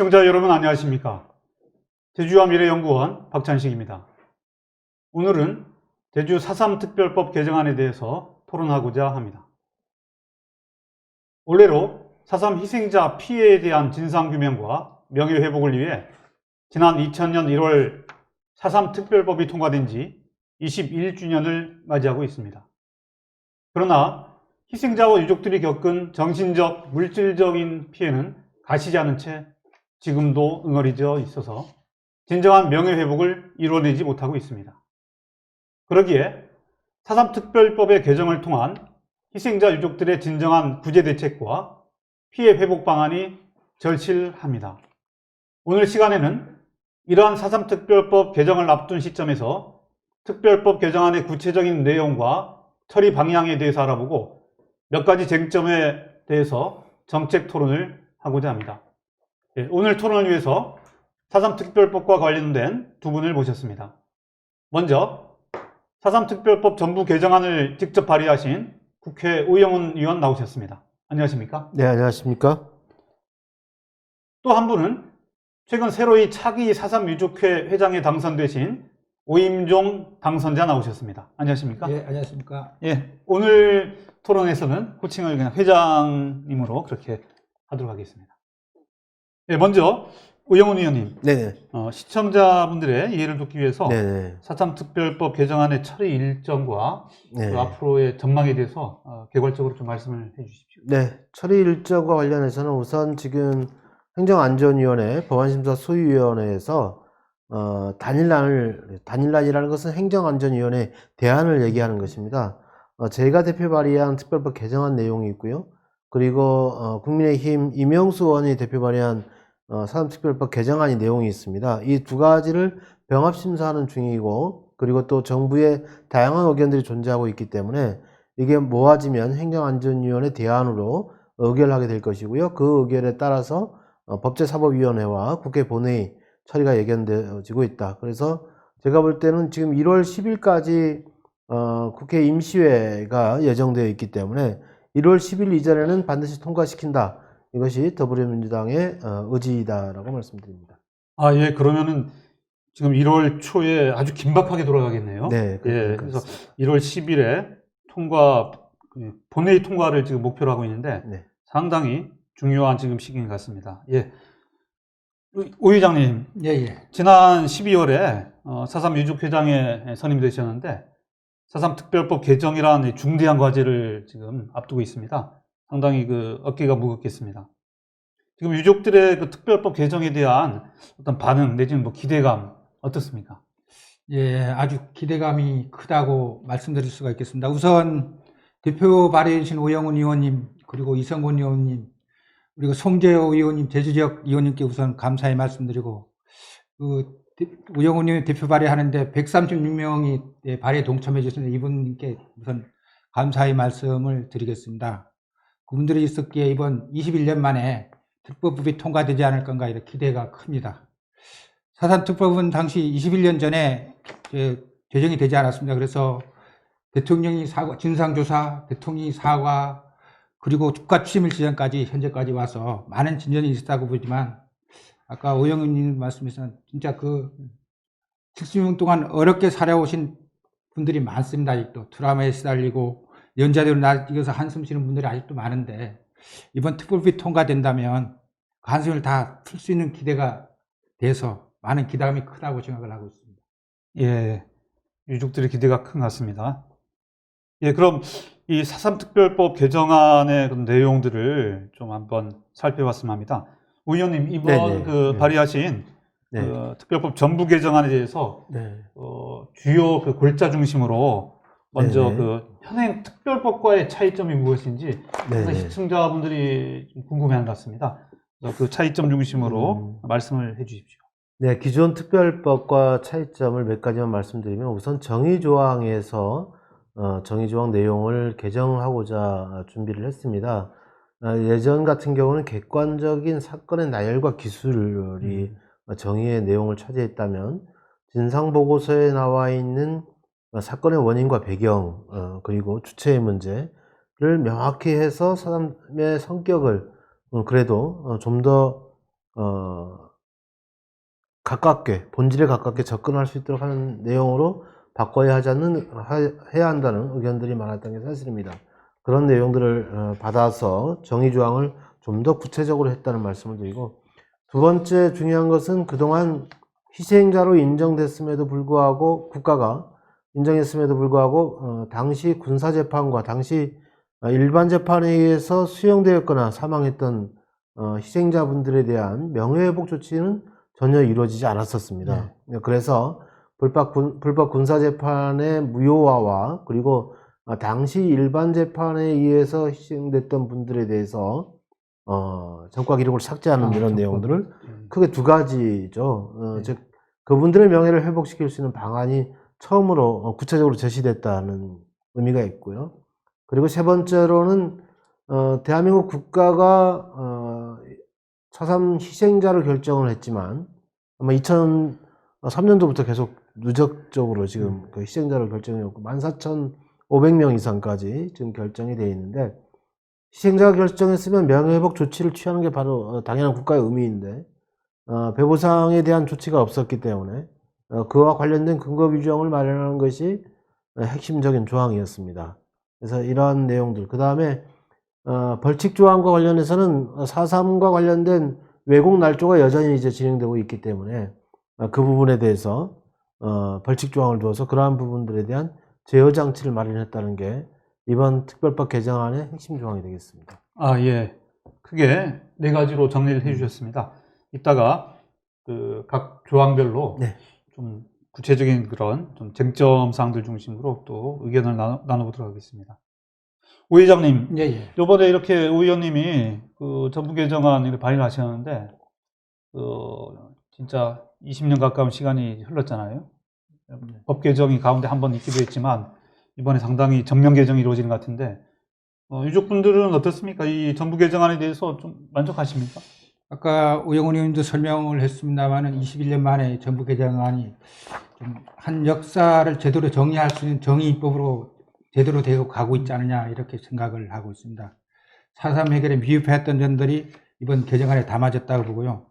시청자 여러분 안녕하십니까? 제주와 미래연구원 박찬식입니다. 오늘은 제주 4.3 특별법 개정안에 대해서 토론하고자 합니다. 올해로 4.3 희생자 피해에 대한 진상규명과 명예회복을 위해 지난 2000년 1월 4.3 특별법이 통과된 지 21주년을 맞이하고 있습니다. 그러나 희생자와 유족들이 겪은 정신적, 물질적인 피해는 가시지 않은 채 지금도 응어리져 있어서 진정한 명예회복을 이뤄내지 못하고 있습니다. 그러기에 4.3 특별법의 개정을 통한 희생자 유족들의 진정한 구제 대책과 피해 회복 방안이 절실합니다. 오늘 시간에는 이러한 4.3 특별법 개정을 앞둔 시점에서 특별법 개정안의 구체적인 내용과 처리 방향에 대해서 알아보고 몇 가지 쟁점에 대해서 정책 토론을 하고자 합니다. 오늘 토론을 위해서 4.3 특별법과 관련된 두 분을 모셨습니다. 먼저 4.3 특별법 전부 개정안을 직접 발의하신 국회 오영훈 의원 나오셨습니다. 안녕하십니까? 네, 안녕하십니까? 또 한 분은 최근 새로이 차기 4.3 유족회 회장에 당선되신 오임종 당선자 나오셨습니다. 안녕하십니까? 예, 안녕하십니까? 예, 오늘 토론에서는 호칭을 그냥 회장님으로 그렇게 하도록 하겠습니다. 예, 먼저 오영훈 의원님, 네네. 시청자분들의 이해를 돕기 위해서 네네. 4.3 특별법 개정안의 처리 일정과 네. 그 앞으로의 전망에 대해서 개괄적으로 좀 말씀을 해주십시오. 네. 처리 일정과 관련해서는 우선 지금 행정안전위원회, 법안심사 소위위원회에서 단일란이라는 것은 행정안전위원회 대안을 얘기하는 것입니다. 제가 대표 발의한 특별법 개정안 내용이 있고요. 그리고 국민의힘 이명수 의원이 대표 발의한 4.3 특별법 개정안이 내용이 있습니다. 이 두 가지를 병합심사하는 중이고, 그리고 또 정부의 다양한 의견들이 존재하고 있기 때문에 이게 모아지면 행정안전위원회 대안으로 의결하게 될 것이고요. 그 의결에 따라서 법제사법위원회와 국회 본회의 처리가 예견되어지고 있다. 그래서 제가 볼 때는 지금 1월 10일까지 국회 임시회가 예정되어 있기 때문에 1월 10일 이전에는 반드시 통과시킨다. 이것이 더불어민주당의 의지이다라고 말씀드립니다. 아, 예, 그러면은 지금 1월 초에 아주 긴박하게 돌아가겠네요. 네, 예, 그래서 1월 10일에 본회의 통과를 지금 목표로 하고 있는데 네. 상당히 중요한 지금 시기인 것 같습니다. 예. 오 회장님, 예, 예. 지난 12월에 4.3 유족회장에 선임되셨는데 4.3 특별법 개정이라는 중대한 과제를 지금 앞두고 있습니다. 상당히 어깨가 무겁겠습니다. 지금 유족들의 특별법 개정에 대한 어떤 반응 내지는 기대감 어떻습니까? 예, 아주 기대감이 크다고 말씀드릴 수가 있겠습니다. 우선 대표 발의해주신 오영훈 의원님, 그리고 이성곤 의원님, 그리고 송재호 의원님, 제주지역 의원님께 우선 감사의 말씀드리고, 오영훈 의원 대표 발의하는데 136명이 발의에 동참해 주셨는데 이분께 우선 감사의 말씀을 드리겠습니다. 그분들이 있었기에 이번 21년 만에 특별법이 통과되지 않을 건가 이런 기대가 큽니다. 4.3 특별법은 당시 21년 전에 제정이 되지 않았습니다. 그래서 대통령이 진상조사, 대통령이 사과, 그리고 국가 추심일 지전까지 현재까지 와서 많은 진전이 있었다고 보지만 아까 오영훈님 말씀하신 진짜 70년 동안 어렵게 살아오신 분들이 많습니다. 아직도 트라우마에 시달리고 연자대로 나직어서 한숨 쉬는 분들이 아직도 많은데 이번 특별법이 통과된다면 그 한숨을 다 풀 수 있는 기대가 돼서 많은 기대감이 크다고 생각을 하고 있습니다. 예, 유족들의 기대가 큰 것 같습니다. 예, 그럼 이 4.3 특별법 개정안의 내용들을 좀 한번 살펴봤으면 합니다. 오 의원님, 이번 네네. 발의하신 네. 특별법 전부 개정안에 대해서 네. 주요 골자 중심으로 먼저 네네. 현행 특별법과의 차이점이 무엇인지 네네. 시청자분들이 좀 궁금해하는 것 같습니다. 그 차이점 중심으로 말씀을 해주십시오. 네, 기존 특별법과 차이점을 몇 가지만 말씀드리면 우선 정의조항에서 정의조항 내용을 개정하고자 준비를 했습니다. 예전 같은 경우는 객관적인 사건의 나열과 기술이 정의의 내용을 차지했다면 진상보고서에 나와 있는 사건의 원인과 배경 그리고 주체의 문제를 명확히 해서 사람의 성격을 그래도 좀 더 가깝게, 본질에 가깝게 접근할 수 있도록 하는 내용으로 바꿔야 해야 한다는 의견들이 많았던 게 사실입니다. 그런 내용들을 받아서 정의조항을 좀 더 구체적으로 했다는 말씀을 드리고, 두 번째 중요한 것은 그동안 희생자로 인정됐음에도 불구하고, 국가가 인정했음에도 불구하고 당시 군사재판과 당시 일반 재판에 의해서 수용되었거나 사망했던 희생자분들에 대한 명예회복 조치는 전혀 이루어지지 않았었습니다. 그래서 불법 군사재판의 무효화와 그리고 당시 일반 재판에 의해서 희생됐던 분들에 대해서 전과 기록을 삭제하는 이런 내용들을 크게 두 가지죠. 즉 그분들의 명예를 회복시킬 수 있는 방안이 처음으로 구체적으로 제시됐다는 의미가 있고요. 그리고 세 번째로는 대한민국 국가가 4.3 희생자를 결정을 했지만 아마 2003년도부터 계속 누적적으로 지금 그 희생자를 결정해왔고 14,500명 이상까지 지금 결정이 되어 있는데, 희생자가 결정했으면 명예회복 조치를 취하는 게 바로 당연한 국가의 의미인데 배보상에 대한 조치가 없었기 때문에 그와 관련된 근거 규정을 마련하는 것이 핵심적인 조항이었습니다. 그래서 이러한 내용들, 그 다음에 벌칙 조항과 관련해서는 4.3과 관련된 왜곡 날조가 여전히 이제 진행되고 있기 때문에 그 부분에 대해서 벌칙 조항을 두어서 그러한 부분들에 대한 제어 장치를 마련했다는 게 이번 특별법 개정안의 핵심 조항이 되겠습니다. 예. 크게 네 가지로 정리를 해 주셨습니다. 이따가 그 각 조항별로 네. 좀 구체적인 그런 좀 쟁점 사항들 중심으로 또 의견을 나눠보도록 하겠습니다. 오 회장님, 예. 요번에 이렇게 오 의원님이 그 정부 개정안을 발의하셨는데, 진짜 20년 가까운 시간이 흘렀잖아요. 법 개정이 가운데 한번 있기도 했지만, 이번에 상당히 전면 개정이 이루어지는 것 같은데, 유족분들은 어떻습니까? 이 정부 개정안에 대해서 좀 만족하십니까? 아까 우영훈 의원도 설명을 했습니다만은 21년 만에 정부 개정안이 좀 한 역사를 제대로 정리할 수 있는 정의입법으로 제대로 되고 가고 있지 않느냐 이렇게 생각을 하고 있습니다. 4.3 해결에 미흡했던 점들이 이번 개정안에 담아졌다고 보고요.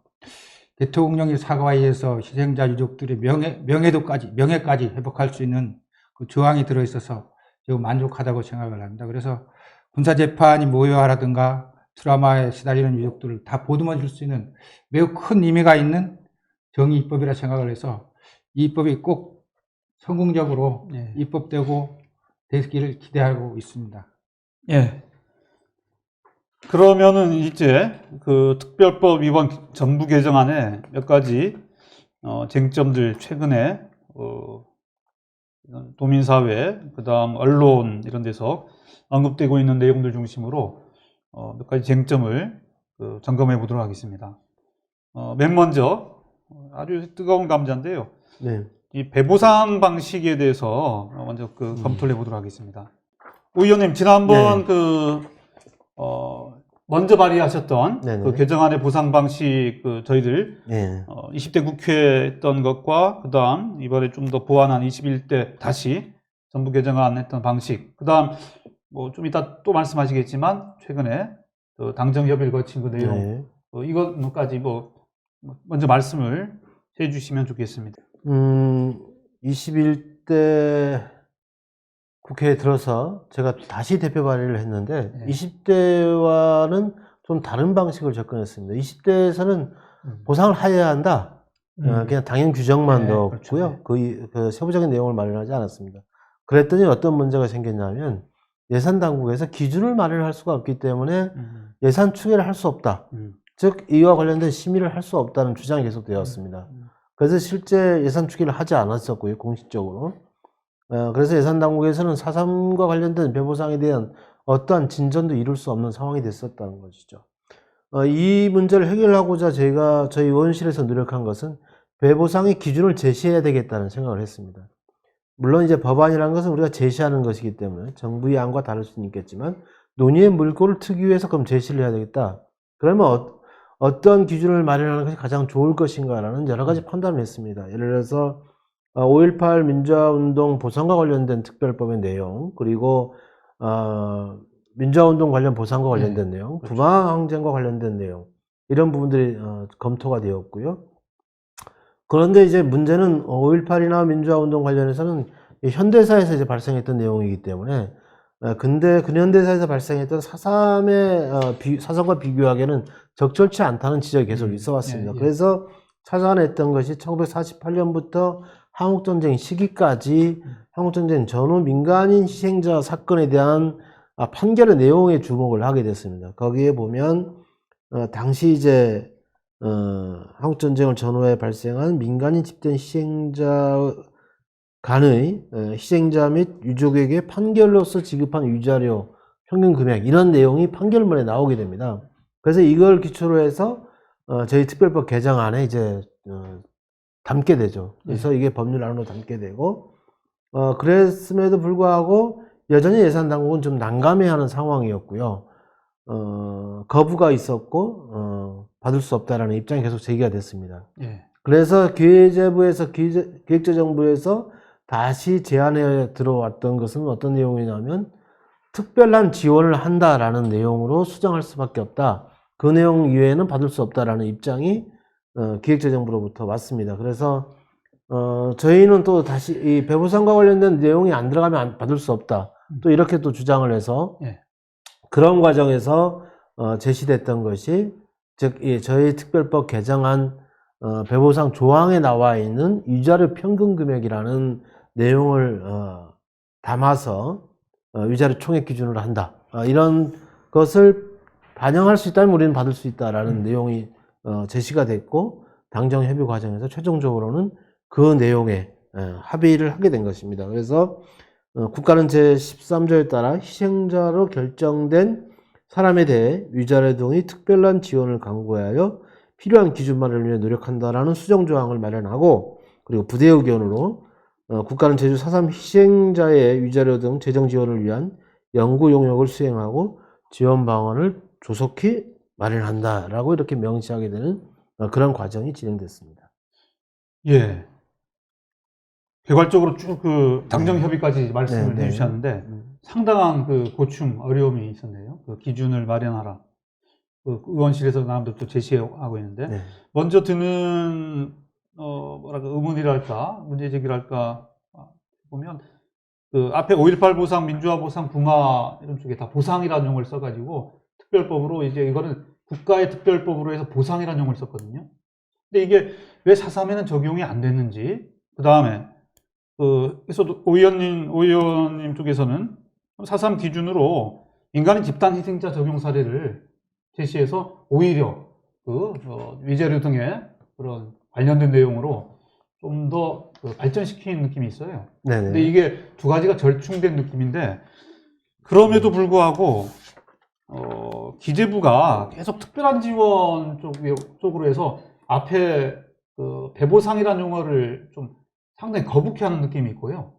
대통령의 사과에 의해서 희생자 유족들의 명예까지 회복할 수 있는 그 조항이 들어있어서 매우 만족하다고 생각을 합니다. 그래서 군사재판이 무효화라든가 트라우마에 시달리는 유족들을 다 보듬어 줄 수 있는 매우 큰 의미가 있는 정의입법이라 생각을 해서 이 입법이 꼭 성공적으로 입법되고 되기를 기대하고 있습니다. 예. 그러면은 이제 그 특별법 이번 정부 개정안에 몇 가지 쟁점들 최근에 도민사회, 그다음 언론 이런 데서 언급되고 있는 내용들 중심으로 몇 가지 쟁점을 점검해 보도록 하겠습니다. 맨 먼저 아주 뜨거운 감자인데요. 네. 이 배보상 방식에 대해서 먼저 검토를 해보도록 하겠습니다. 오 의원님, 지난번 먼저 발의하셨던 네네. 그 개정안의 보상 방식 저희들 네. 20대 국회 했던 것과 그다음 이번에 좀 더 보완한 21대 다시 정부 개정안 했던 방식, 그다음 뭐 좀 이따 또 말씀하시겠지만 최근에 당정 협의를 거친 그 내용, 네. 이것까지 먼저 말씀을 해 주시면 좋겠습니다. 21대 국회에 들어서 제가 다시 대표 발의를 했는데 20대와는 좀 다른 방식을 접근했습니다. 20대에서는 보상을 하여야 한다. 그냥 당연 규정만 넣었고요. 그렇죠. 그 세부적인 내용을 마련하지 않았습니다. 그랬더니 어떤 문제가 생겼냐면 예산 당국에서 기준을 마련할 수가 없기 때문에 예산 추계를 할 수 없다. 즉 이와 관련된 심의를 할 수 없다는 주장이 계속되었습니다. 그래서 실제 예산 추계를 하지 않았었고요, 공식적으로. 그래서 예산 당국에서는 4.3과 관련된 배보상에 대한 어떠한 진전도 이룰 수 없는 상황이 됐었다는 것이죠. 이 문제를 해결하고자 저희 의원실에서 노력한 것은 배보상의 기준을 제시해야 되겠다는 생각을 했습니다. 물론 이제 법안이라는 것은 우리가 제시하는 것이기 때문에 정부의 안과 다를 수는 있겠지만 논의의 물꼬를 트기 위해서 그럼 제시를 해야 되겠다. 그러면 어떤 기준을 마련하는 것이 가장 좋을 것인가라는 여러 가지 판단을 했습니다. 예를 들어서 5.18 민주화운동 보상과 관련된 특별법의 내용, 그리고 민주화운동 관련 보상과 관련된 내용, 그렇죠. 부마항쟁과 관련된 내용, 이런 부분들이 검토가 되었고요. 그런데 이제 문제는 5.18이나 민주화 운동 관련해서는 이 현대사에서 이제 발생했던 내용이기 때문에 근데 근현대사에서 발생했던 4.3의 사상과 비교하기에는 적절치 않다는 지적이 계속 있어 왔습니다. 예, 예. 그래서 찾아냈던 것이 1948년부터 한국전쟁 시기까지 한국전쟁 전후 민간인 희생자 사건에 대한 판결의 내용에 주목을 하게 됐습니다. 거기에 보면 당시 이제 한국전쟁을 전후에 발생한 민간인 집단 희생자 간의 희생자 및 유족에게 판결로서 지급한 위자료 평균 금액 이런 내용이 판결문에 나오게 됩니다. 그래서 이걸 기초로 해서 저희 특별법 개정안에 이제 담게 되죠. 그래서 이게 법률 안으로 담게 되고 그랬음에도 불구하고 여전히 예산 당국은 좀 난감해하는 상황이었고요. 거부가 있었고 받을 수 없다라는 입장이 계속 제기가 됐습니다. 예. 그래서 기재부에서 기획재정부에서 다시 제안에 들어왔던 것은 어떤 내용이냐면 특별한 지원을 한다라는 내용으로 수정할 수밖에 없다. 그 내용 이외에는 받을 수 없다라는 입장이 기획재정부로부터 왔습니다. 그래서 저희는 또 다시 이 배보상과 관련된 내용이 안 들어가면 받을 수 없다. 또 이렇게 또 주장을 해서 예. 그런 과정에서 제시됐던 것이 즉 저희 특별법 개정안 배보상 조항에 나와 있는 위자료 평균 금액이라는 내용을 담아서 위자료 총액 기준으로 한다. 이런 것을 반영할 수 있다면 우리는 받을 수 있다라는 내용이 제시가 됐고 당정 협의 과정에서 최종적으로는 그 내용에 합의를 하게 된 것입니다. 그래서 국가는 제13조에 따라 희생자로 결정된 사람에 대해 위자료 등의 특별한 지원을 강구하여 필요한 기준 마련을 위해 노력한다라는 수정조항을 마련하고 그리고 부대 의견으로 국가는 제주 4.3 희생자의 위자료 등 재정 지원을 위한 연구 용역을 수행하고 지원 방안을 조속히 마련한다라고 이렇게 명시하게 되는 그런 과정이 진행됐습니다. 예. 개괄적으로 쭉 그 당정 협의까지 말씀을 네, 네. 해주셨는데 상당한 그 고충, 어려움이 있었네요. 그 기준을 마련하라. 그 의원실에서 나름대로 또 제시하고 있는데 네. 먼저 드는 뭐랄까 의문이랄까 문제제기랄까 보면 그 앞에 5.18 보상, 민주화 보상, 붕화 이런 쪽에 다 보상이라는 용어를 써가지고 특별법으로 이제 이거는 국가의 특별법으로 해서 보상이라는 용어를 썼거든요. 근데 이게 왜 4.3에는 적용이 안 됐는지 그 다음에 그래서 오 의원님 쪽에서는 4.3 기준으로 민간인 집단 희생자 적용 사례를 제시해서 오히려 위자료 등의 그런 관련된 내용으로 좀 더 발전시킨 느낌이 있어요. 네네. 근데 이게 두 가지가 절충된 느낌인데 그럼에도 불구하고 기재부가 계속 특별한 지원 쪽으로 해서 앞에 배보상이라는 용어를 좀 상당히 거북해하는 느낌이 있고요.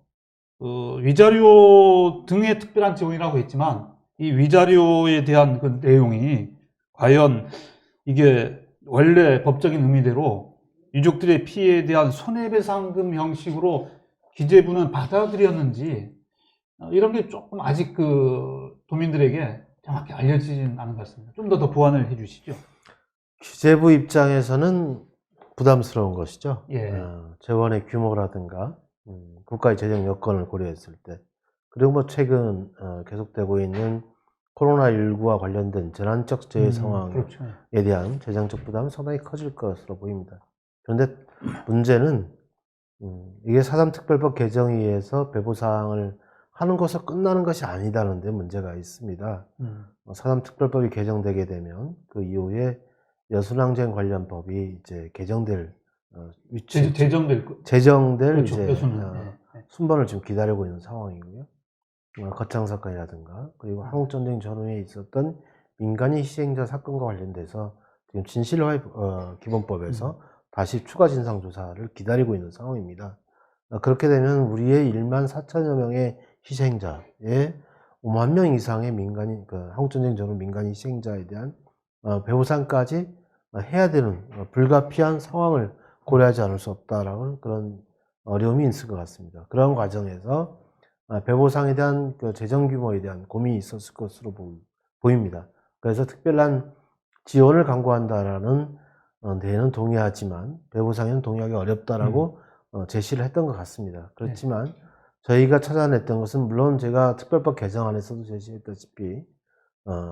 위자료 등의 특별한 지원이라고 했지만 이 위자료에 대한 그 내용이 과연 이게 원래 법적인 의미대로 유족들의 피해에 대한 손해배상금 형식으로 기재부는 받아들였는지 이런 게 조금 아직 도민들에게 정확히 알려지진 않은 것 같습니다. 좀 더 보완을 해주시죠. 기재부 입장에서는 부담스러운 것이죠. 예. 재원의 규모라든가 국가의 재정 여건을 고려했을 때 그리고 뭐 최근 계속되고 있는 코로나19와 관련된 재난적 재해 상황에 그렇죠. 대한 재정적 부담은 상당히 커질 것으로 보입니다. 그런데 문제는 이게 4.3 특별법 개정에 의해서 배보상을 하는 것으로 끝나는 것이 아니다는 데 문제가 있습니다. 4.3 특별법이 개정되게 되면 그 이후에 여순항쟁 관련 법이 이제 개정될 위치, 제정될 제정될 그렇죠. 이제 여수는. 순번을 지금 기다리고 있는 상황이고요. 거창 사건이라든가 그리고 한국전쟁 전후에 있었던 민간인 희생자 사건과 관련돼서 지금 진실화해 기본법에서 다시 추가 진상 조사를 기다리고 있는 상황입니다. 그렇게 되면 우리의 1만 4천여 명의 희생자의 5만 명 이상의 민간인 한국전쟁 전후 민간인 희생자에 대한 배보상까지 해야 되는 불가피한 상황을 고려하지 않을 수 없다라는 그런 어려움이 있을 것 같습니다. 그런 과정에서 배보상에 대한 재정 규모에 대한 고민이 있었을 것으로 보입니다. 그래서 특별한 지원을 강구한다라는 데에는 동의하지만 배부상에는 동의하기 어렵다라고 제시를 했던 것 같습니다. 그렇지만 저희가 찾아냈던 것은 물론 제가 특별법 개정안에서도 제시했다시피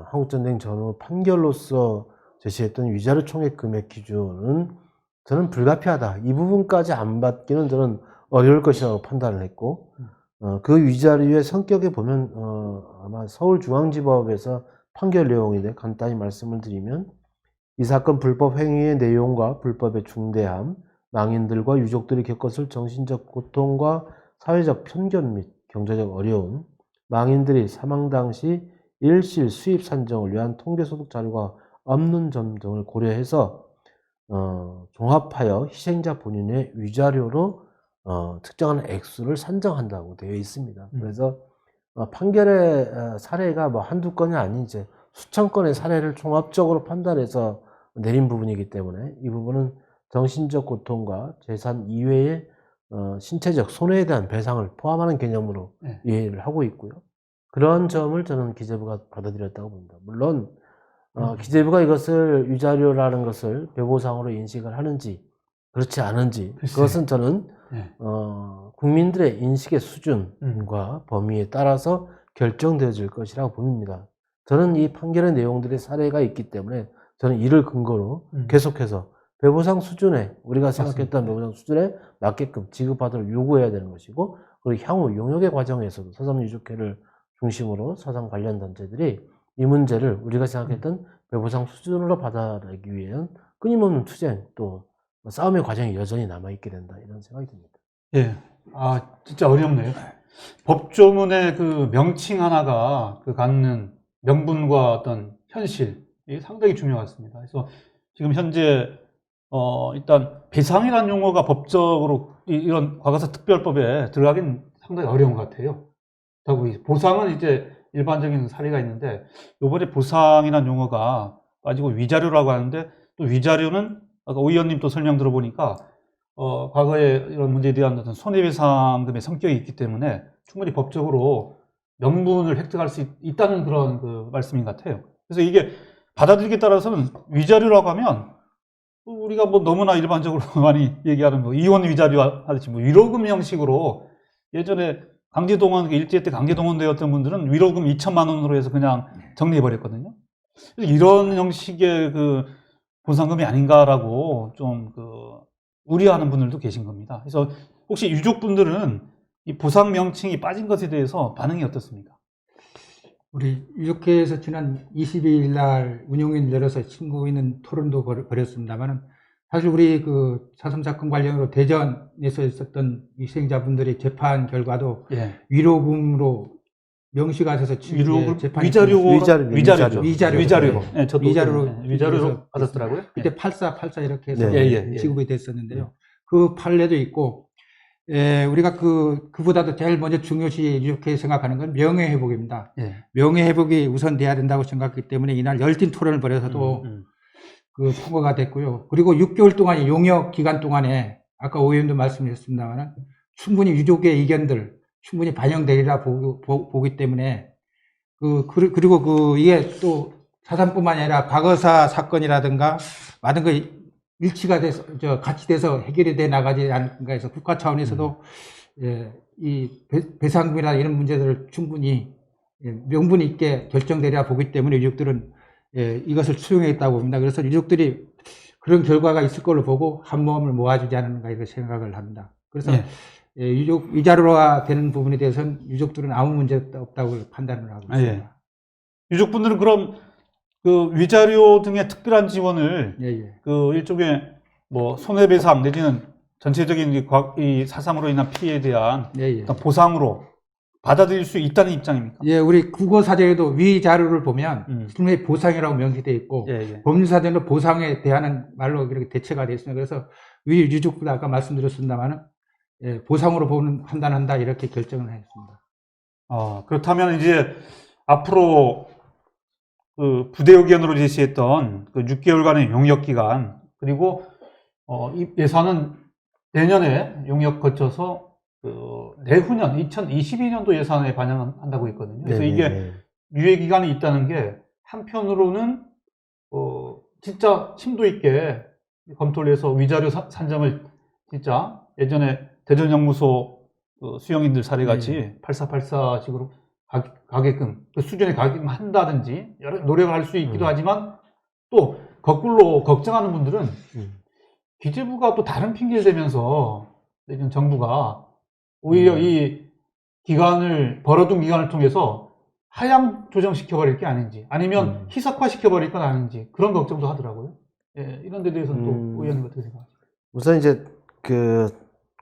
한국전쟁 전후 판결로서 제시했던 위자료 총액 금액 기준은 저는 불가피하다. 이 부분까지 안 받기는 저는 어려울 것이라고 판단을 했고 그 위자료의 성격에 보면 아마 서울중앙지법에서 판결 내용인데 간단히 말씀을 드리면 이 사건 불법 행위의 내용과 불법의 중대함, 망인들과 유족들이 겪었을 정신적 고통과 사회적 편견 및 경제적 어려움, 망인들이 사망 당시 일실 수입 산정을 위한 통계소득 자료가 없는 점 등을 고려해서 종합하여 희생자 본인의 위자료로 특정한 액수를 산정한다고 되어 있습니다. 그래서 판결의 사례가 뭐 한두 건이 아닌 이제 수천 건의 사례를 종합적으로 판단해서 내린 부분이기 때문에 이 부분은 정신적 고통과 재산 이외의 신체적 손해에 대한 배상을 포함하는 개념으로 이해를 하고 있고요. 그런 점을 저는 기재부가 받아들였다고 봅니다. 물론 기재부가 이것을 위자료라는 것을 배보상으로 인식을 하는지 그렇지 않은지 그것은 저는 국민들의 인식의 수준과 범위에 따라서 결정되어질 것이라고 봅니다. 저는 이 판결의 내용들의 사례가 있기 때문에 저는 이를 근거로 계속해서 배보상 수준에 우리가 생각했던 배보상 수준에 맞게끔 지급하도록 요구해야 되는 것이고 그리고 향후 용역의 과정에서도 사상유족회를 중심으로 사상 관련 단체들이 이 문제를 우리가 생각했던 배보상 수준으로 받아내기 위한 끊임없는 투쟁 또 싸움의 과정이 여전히 남아있게 된다 이런 생각이 듭니다. 예. 아, 진짜 어렵네요. 법조문의 그 명칭 하나가 그 갖는 명분과 어떤 현실, 이게 상당히 중요하습니다. 그래서 지금 현재, 일단 배상이라는 용어가 법적으로 이런 과거사 특별법에 들어가긴 상당히 어려운 것 같아요. 그리고 보상은 이제 일반적인 사례가 있는데, 요번에 보상이라는 용어가 빠지고 위자료라고 하는데, 또 위자료는 아까 오 의원님 또 설명 들어보니까, 과거에 이런 문제에 대한 어떤 손해배상금의 성격이 있기 때문에 충분히 법적으로 명분을 획득할 수 있다는 그런 그 말씀인 것 같아요. 그래서 이게 받아들이기에 따라서는 위자료라고 하면 우리가 뭐 너무나 일반적으로 많이 얘기하는 뭐 이혼 위자료 하듯이 뭐 위로금 형식으로 예전에 강제동원, 일제 때 강제동원 되었던 분들은 위로금 2천만 원으로 해서 그냥 정리해버렸거든요. 이런 형식의 그 보상금이 아닌가라고 좀 우려하는 분들도 계신 겁니다. 그래서 혹시 유족분들은 이 보상 명칭이 빠진 것에 대해서 반응이 어떻습니까? 우리 유족회에서 지난 22일 날 운영위원 열어서 친구 있는 토론도 벌였습니다만은 사실 우리 그 4.3 사건 관련으로 대전에서 있었던 희생자분들의 재판 결과도 위로금으로 명시가 돼서 위자료로 네, 저도 위자료로 받았더라고요. 그때 84 이렇게 해서 지급이 됐었는데요. 그 판례도 있고 우리가 그보다도 제일 먼저 중요시 이렇게 생각하는 건 명예회복입니다. 명예회복이 우선 돼야 된다고 생각했기 때문에 이날 열띤 토론을 벌여서도 그 통과가 됐고요. 그리고 6개월 동안의 용역 기간 동안에 아까 오 의원도 말씀하셨습니다만 충분히 유족의 의견들 충분히 반영되리라 보기 때문에 그리고 이게 또 사상뿐만 아니라 과거사 사건이라든가 많은 거 일치가 돼서 같이 돼서 해결이 돼 나가지 않는가 해서 국가 차원에서도 이 배상금이나 이런 문제들을 충분히 명분 있게 결정되리라 보기 때문에 유족들은 이것을 수용했다고 봅니다. 그래서 유족들이 그런 결과가 있을 걸로 보고 한 마음을 모아주지 않는가 이렇게 생각을 합니다. 그래서 유족 위자료가 되는 부분에 대해서는 유족들은 아무 문제 없다고 판단을 하고 있습니다. 유족분들은 그럼 그 위자료 등의 특별한 지원을 그 일종의 뭐 손해배상 내지는 전체적인 이 사상으로 인한 피해에 대한 보상으로 받아들일 수 있다는 입장입니까? 우리 국어사전에도 위자료를 보면 분명히 보상이라고 명시되어 있고 법률사전도 보상에 대한 말로 이렇게 대체가 되어 있습니다. 그래서 위 유족분 아까 말씀드렸습니다만은 보상으로 판단한다 이렇게 결정을 했습니다. 그렇다면 이제 앞으로 그 부대 의견으로 제시했던 그 6개월간의 용역 기간 그리고 이 예산은 내년에 용역 거쳐서 내후년 2022년도 예산에 반영한다고 했거든요. 그래서 이게 유예 기간이 있다는 게 한편으로는 진짜 심도 있게 검토를 해서 위자료 산정을 진짜 예전에 대전영무소 그 수용인들 사례같이 8484식으로 가게끔 그 수준에 가게끔 한다든지 여러 노력을 할 수 있기도 하지만 또 거꾸로 걱정하는 분들은 기재부가 또 다른 핑계를 대면서 내년 정부가 오히려 이 기간을 벌어둔 기간을 통해서 하향 조정시켜버릴 게 아닌지 아니면 희석화시켜버릴 건 아닌지 그런 걱정도 하더라고요. 예, 이런 데 대해서는 또 의원님 어떻게 생각하세요? 우선 이제 그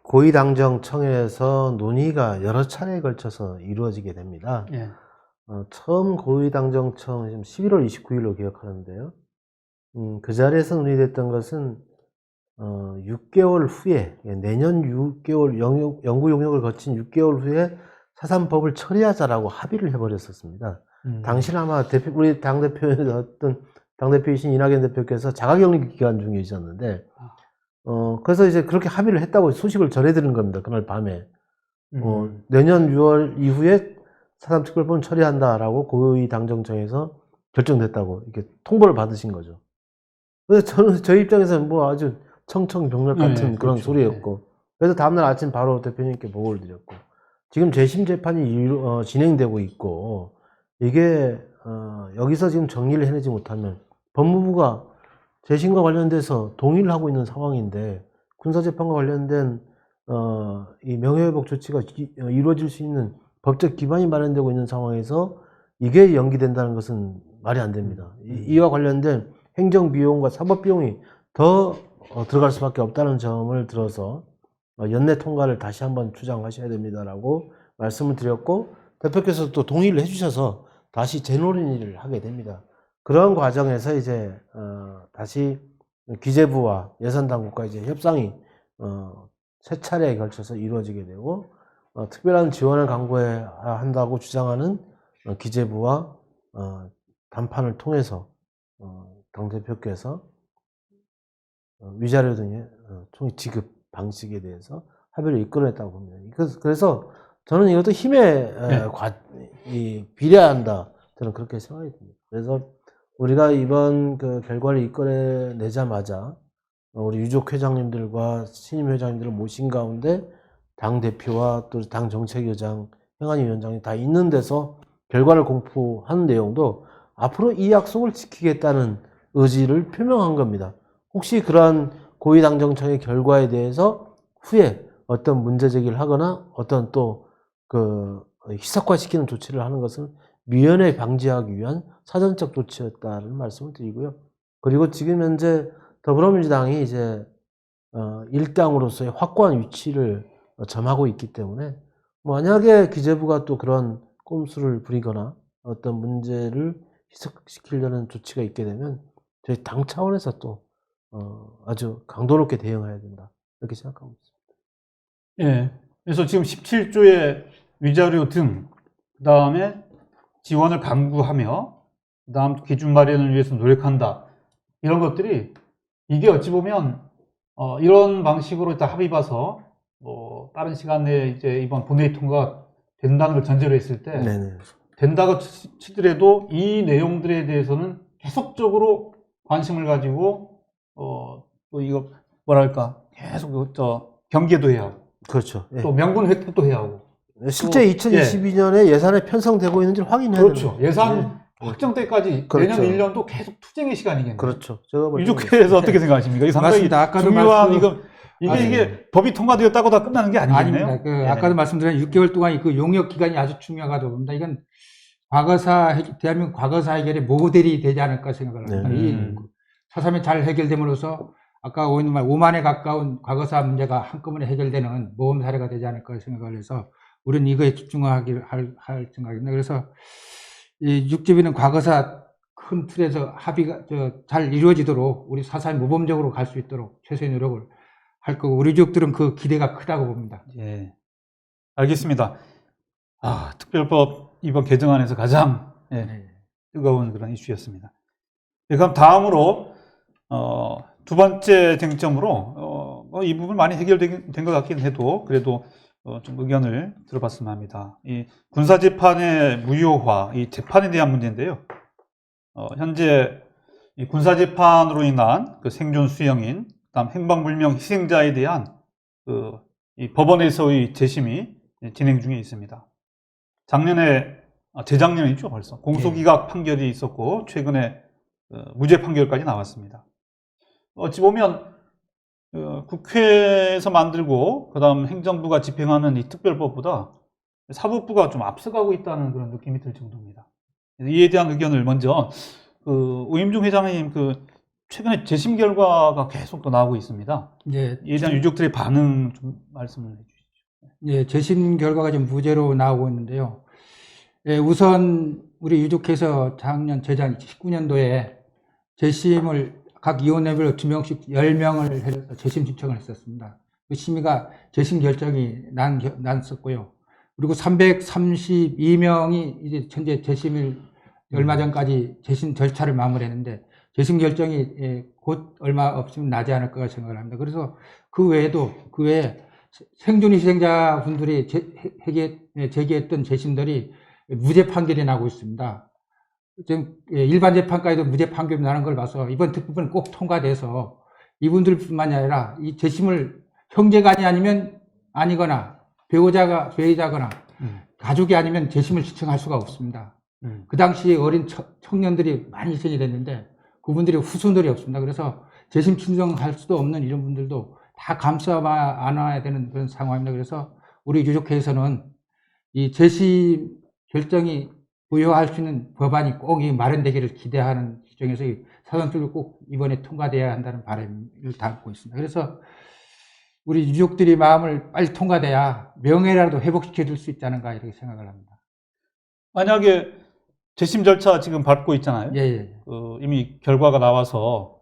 고위당정청에서 논의가 여러 차례에 걸쳐서 이루어지게 됩니다. 예. 처음 고위당정청 11월 29일로 기억하는데요. 그 자리에서 논의됐던 것은 6개월 후에 내년 6개월 연구 용역을 거친 6개월 후에 4.3법을 처리하자라고 합의를 해버렸었습니다. 당시는 아마 우리 당대표였던 당대표이신 이낙연 대표께서 자가격리 기간 중이셨는데 그래서 이제 그렇게 합의를 했다고 소식을 전해드린 겁니다. 그날 밤에. 내년 6월 이후에 4.3 특별법은 처리한다라고 고위당정청에서 결정됐다고 이렇게 통보를 받으신 거죠. 그래서 저는 저희 입장에서는 뭐 아주 청청병력 같은 그런 그렇죠. 소리였고 그래서 다음날 아침 바로 대표님께 보고를 드렸고 지금 재심 재판이 진행되고 있고 이게 여기서 지금 정리를 해내지 못하면 법무부가 재심과 관련돼서 동의를 하고 있는 상황인데 군사재판과 관련된 이 명예회복 조치가 이루어질 수 있는 법적 기반이 마련되고 있는 상황에서 이게 연기된다는 것은 말이 안 됩니다. 이와 관련된 행정비용과 사법비용이 더 들어갈 수밖에 없다는 점을 들어서 연내 통과를 다시 한번 주장하셔야 됩니다라고 말씀을 드렸고 대표께서 또 동의를 해주셔서 다시 재논의를 하게 됩니다. 그런 과정에서 이제 다시 기재부와 예산당국과 이제 협상이 세 차례에 걸쳐서 이루어지게 되고 특별한 지원을 강구한다고 주장하는 기재부와 담판을 통해서 당대표께서 위자료 등의 총액 지급 방식에 대해서 합의를 이끌어냈다고 봅니다. 그래서 저는 이것도 힘에 비례한다. 저는 그렇게 생각이 듭니다. 그래서 우리가 이번 그 결과를 이끌어내자마자 우리 유족 회장님들과 신임 회장님들을 모신 가운데 당 대표와 또 당 정책위원장, 행안위 위원장이 다 있는 데서 결과를 공포한 내용도 앞으로 이 약속을 지키겠다는 의지를 표명한 겁니다. 혹시 그러한 고위당정청의 결과에 대해서 후에 어떤 문제 제기를 하거나 어떤 또 그 희석화시키는 조치를 하는 것은 미연에 방지하기 위한 사전적 조치였다는 말씀을 드리고요. 그리고 지금 현재 더불어민주당이 이제 일당으로서의 확고한 위치를 점하고 있기 때문에 만약에 기재부가 또 그런 꼼수를 부리거나 어떤 문제를 희석시키려는 조치가 있게 되면 저희 당 차원에서 또 아주 강도 높게 대응해야 된다 이렇게 생각하고 있습니다. 예. 그래서 지금 17조의 위자료 등 그다음에 지원을 강구하며 그다음 기준 마련을 위해서 노력한다. 이런 것들이 이게 어찌 보면 이런 방식으로 일단 합의 봐서 뭐 빠른 시간 내에 이제 이번 본회의 통과가 된다는 걸 전제로 했을 때 된다고 치더라도 이 내용들에 대해서는 계속적으로 관심을 가지고 또 이거 뭐랄까 계속 경계도 해야 하고 그렇죠. 또 명분 획득도 해야 하고 실제 2022년에 예산에 편성되고 있는지 확인해야 그렇죠. 됩니다. 예산 확정 때까지 그렇죠. 내년 1년도 계속 투쟁의 시간이겠네요. 그렇죠. 제가 볼 때는 유족회에서 어떻게 생각하십니까? 이 상당히 맞습니다. 아까도 중요한 말씀- 이게 법이 통과되었다고 다 끝나는 게 아니겠네요. 아닙니다. 아까도 말씀드린 6개월 동안 그 용역 기간이 아주 중요하다고 봅니다. 이건 대한민국 과거사 해결의 모델이 되지 않을까 생각을 합니다. 이 4.3이 잘 해결됨으로써 아까 의원님 말 5만에 가까운 과거사 문제가 한꺼번에 해결되는 모범 사례가 되지 않을까 생각을 해서 우리는 이거에 집중하기를 할 생각입니다. 그래서 이 6집에는 과거사 큰 틀에서 합의가 잘 이루어지도록 우리 4.3이 모범적으로 갈 수 있도록 최소의 노력을 할 거고 우리 유족들은 그 기대가 크다고 봅니다. 예. 알겠습니다. 특별법 이번 개정안에서 가장 뜨거운 그런 이슈였습니다. 그럼 다음으로 두 번째 쟁점으로 이 부분 많이 해결된 것 같긴 해도 그래도 좀 의견을 들어봤으면 합니다. 이 군사재판의 무효화, 이 재판에 대한 문제인데요. 현재 이 군사재판으로 인한 그 생존 수령인, 그다음 행방불명 희생자에 대한 이 법원에서의 재심이 진행 중에 있습니다. 재작년이죠, 벌써. 공소기각 판결이 있었고, 최근에 무죄 판결까지 나왔습니다. 어찌 보면, 국회에서 만들고, 그 다음 행정부가 집행하는 이 특별법보다 사법부가 좀 앞서가고 있다는 그런 느낌이 들 정도입니다. 이에 대한 의견을 먼저, 우임중 회장님, 최근에 재심 결과가 계속 또 나오고 있습니다. 예, 이에 대한 유족들의 반응 좀 말씀을 해주시죠. 예, 재심 결과가 지금 무죄로 나오고 있는데요. 예, 우선 우리 유족회에서 재작 19년도에 재심을 각 위원회별로 2명씩 10명을 해서 재심 신청을 했었습니다. 그 심의가 재심 결정이 났었고요. 그리고 332명이 이제 현재 재심을 얼마 전까지 재심 절차를 마무리했는데 재심 결정이 곧 얼마 없으면 나지 않을 거라 생각을 합니다. 그래서 그 외에 생존 희생자분들이 제기했던 재심들이 무죄 판결이 나고 있습니다. 지금 일반 재판까지도 무죄 판결이 나는 걸 봐서 이번 특별법은 꼭 통과돼서 이분들뿐만이 아니라 이 재심을 형제간이 아니거나 배우자거나 가족이 아니면 재심을 신청할 수가 없습니다. 그 당시에 어린 청년들이 많이 희생이 됐는데 그분들이 후손들이 없습니다. 그래서 재심 신청할 수도 없는 이런 분들도 다 감싸 안아야 되는 그런 상황입니다. 그래서 우리 유족회에서는 이 재심 결정이 부여할 수 있는 법안이 꼭 마련되기를 기대하는 중에서 사전투표 꼭 이번에 통과돼야 한다는 바람을 담고 있습니다. 그래서 우리 유족들이 마음을 빨리 통과돼야 명예라도 회복시켜 줄 수 있지 않은가 이렇게 생각을 합니다. 만약에 재심 절차 지금 밟고 있잖아요. 예. 이미 결과가 나와서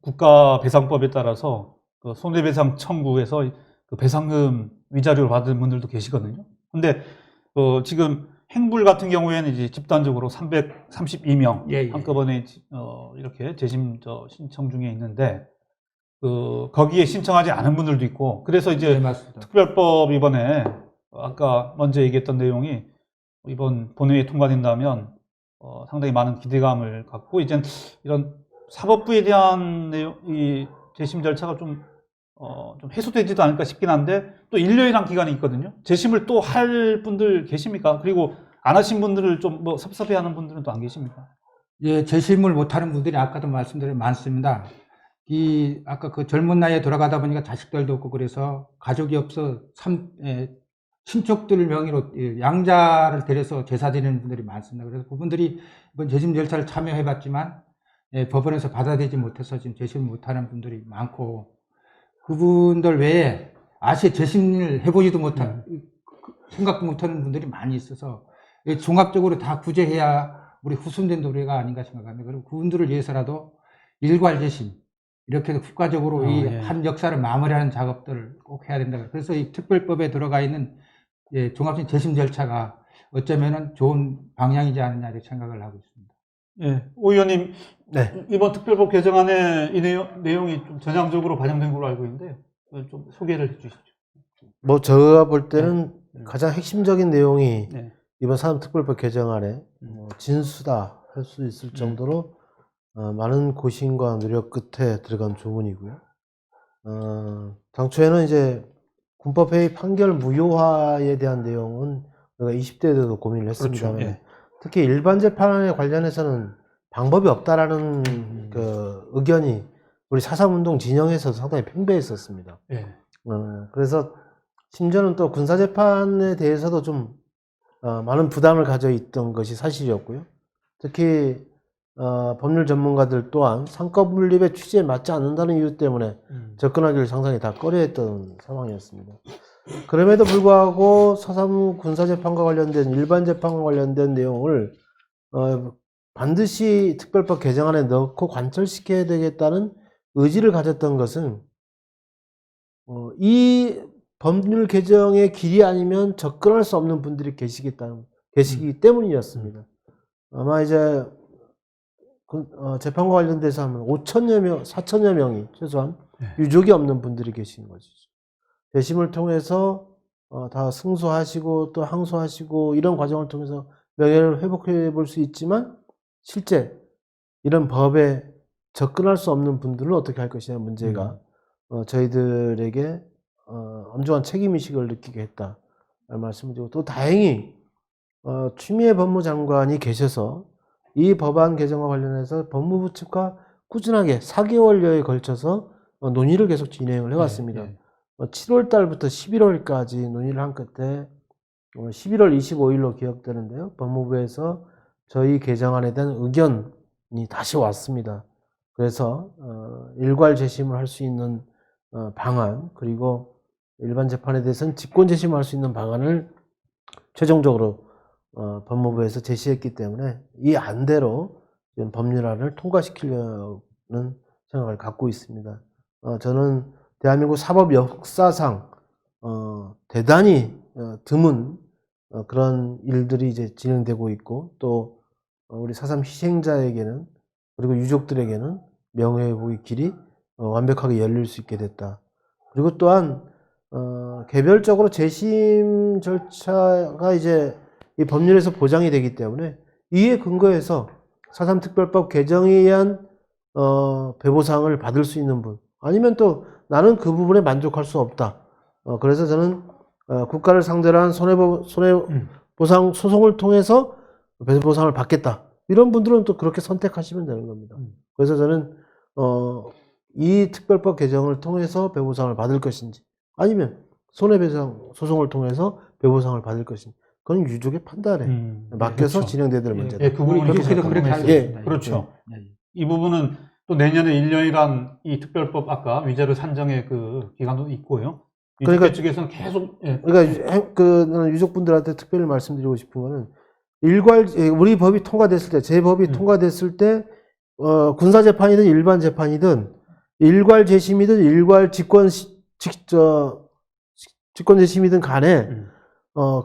국가배상법에 따라서 손해배상 청구해서 배상금 위자료를 받은 분들도 계시거든요. 근데 지금 행불 같은 경우에는 이제 집단적으로 332명 한꺼번에 이렇게 재심 신청 중에 있는데 거기에 신청하지 않은 분들도 있고, 그래서 이제 맞습니다. 특별법 이번에 아까 먼저 얘기했던 내용이 이번 본회의에 통과된다면 상당히 많은 기대감을 갖고 이제 이런 사법부에 대한 이 재심 절차가 좀 해소되지도 않을까 싶긴 한데 또 1년이란 기간이 있거든요. 재심을 또 할 분들 계십니까? 그리고 안 하신 분들을 좀 섭섭해하는 분들은 또 안 계십니까? 예, 재심을 못하는 분들이 아까도 말씀드린 많습니다. 아까 그 젊은 나이에 돌아가다 보니까 자식들도 없고 그래서 가족이 없어 친척들 명의로 양자를 데려서 제사 드리는 분들이 많습니다. 그래서 그분들이 이번 재심 절차를 참여해봤지만 법원에서 받아들이지 못해서 지금 재심을 못하는 분들이 많고, 그분들 외에 아시에 재심을 해보지도 못한 생각도 못하는 분들이 많이 있어서 종합적으로 다 구제해야 우리 후손된 도리가 아닌가 생각합니다. 그리고 그분들을 위해서라도 일괄 재심 이렇게 국가적으로 이 한 역사를 마무리하는 작업들을 꼭 해야 된다. 그래서 이 특별법에 들어가 있는 종합적인 재심 절차가 어쩌면은 좋은 방향이지 않느냐 이렇게 생각을 하고 있습니다. 예, 오 의원님, 네. 이번 특별법 개정안에 이 내용이 좀 전향적으로 반영된 걸로 알고 있는데 좀 소개를 해주시죠. 뭐 제가 볼 때는 가장 핵심적인 내용이 네. 이번 사법특별법 개정안에 진수다 할 수 있을 정도로 많은 고심과 노력 끝에 들어간 조문이고요. 당초에는 이제 군법회의 판결 무효화에 대한 내용은 우리가 20대 때도 고민을 했습니다만, 그렇죠. 예. 특히 일반 재판에 관련해서는 방법이 없다라는 그 의견이 우리 4.3운동 진영에서 상당히 팽배했었습니다. 예. 그래서 심지어는 또 군사재판에 대해서도 좀 많은 부담을 가져 있던 것이 사실이었고요. 특히 법률 전문가들 또한 상권 분립의 취지에 맞지 않는다는 이유 때문에 접근하기를 상당히 다 꺼려했던 상황이었습니다. 그럼에도 불구하고 4.3 군사재판과 관련된 일반 재판과 관련된 내용을 반드시 특별법 개정안에 넣고 관철시켜야 되겠다는 의지를 가졌던 것은 이 법률 개정의 길이 아니면 접근할 수 없는 분들이 계시기 때문이었습니다. 아마 이제 재판과 관련돼서 하면 5천여 명, 4천여 명이 최소한 유족이 없는 분들이 계시는 것이죠. 재심을 통해서 다 승소하시고 또 항소하시고 이런 과정을 통해서 명예를 회복해 볼 수 있지만 실제 이런 법에 접근할 수 없는 분들은 어떻게 할 것이냐 문제가 저희들에게 엄중한 책임의식을 느끼게 했다 말씀을 드리고, 또 다행히 추미애 법무장관이 계셔서 이 법안 개정과 관련해서 법무부 측과 꾸준하게 4개월여에 걸쳐서 논의를 계속 진행을 해왔습니다. 7월 달부터 11월까지 논의를 한 끝에 11월 25일로 기억되는데요. 법무부에서 저희 개정안에 대한 의견이 다시 왔습니다. 그래서 일괄 재심을 할 수 있는 방안, 그리고 일반 재판에 대해서는 직권 재심을 할 수 있는 방안을 최종적으로 법무부에서 제시했기 때문에 이 안대로 법률안을 통과시키려는 생각을 갖고 있습니다. 저는 대한민국 사법 역사상 대단히 드문 그런 일들이 이제 진행되고 있고, 또 우리 4.3 희생자에게는, 그리고 유족들에게는 명예회복의 길이 완벽하게 열릴 수 있게 됐다. 그리고 또한 개별적으로 재심 절차가 이제 이 법률에서 보장이 되기 때문에 이에 근거해서 4.3 특별법 개정에 의한 배보상을 받을 수 있는 분, 아니면 또 나는 그 부분에 만족할 수 없다. 그래서 저는 국가를 상대로 한 손해보상 소송을 통해서 배보상을 받겠다. 이런 분들은 또 그렇게 선택하시면 되는 겁니다. 그래서 저는 이 특별법 개정을 통해서 배보상을 받을 것인지, 아니면 손해배상 소송을 통해서 배보상을 받을 것인지, 그건 유족의 판단에 맡겨서 그렇죠. 진행돼야 될 문제다. 그 부분이 유족회도 그렇게 알고 있습니다. 그렇죠. 예. 이 부분은 또 내년에 1년이란 이 특별법 아까 위자료 산정의 그 기간도 있고요. 그러니까 유족회 측에서는 계속 그러니까 유족분들한테 특별히 말씀드리고 싶은 거는, 우리 법이 통과됐을 때, 제 법이 통과됐을 때 군사재판이든 일반 재판이든 일괄 재심이든 일괄 직권 재심이든 간에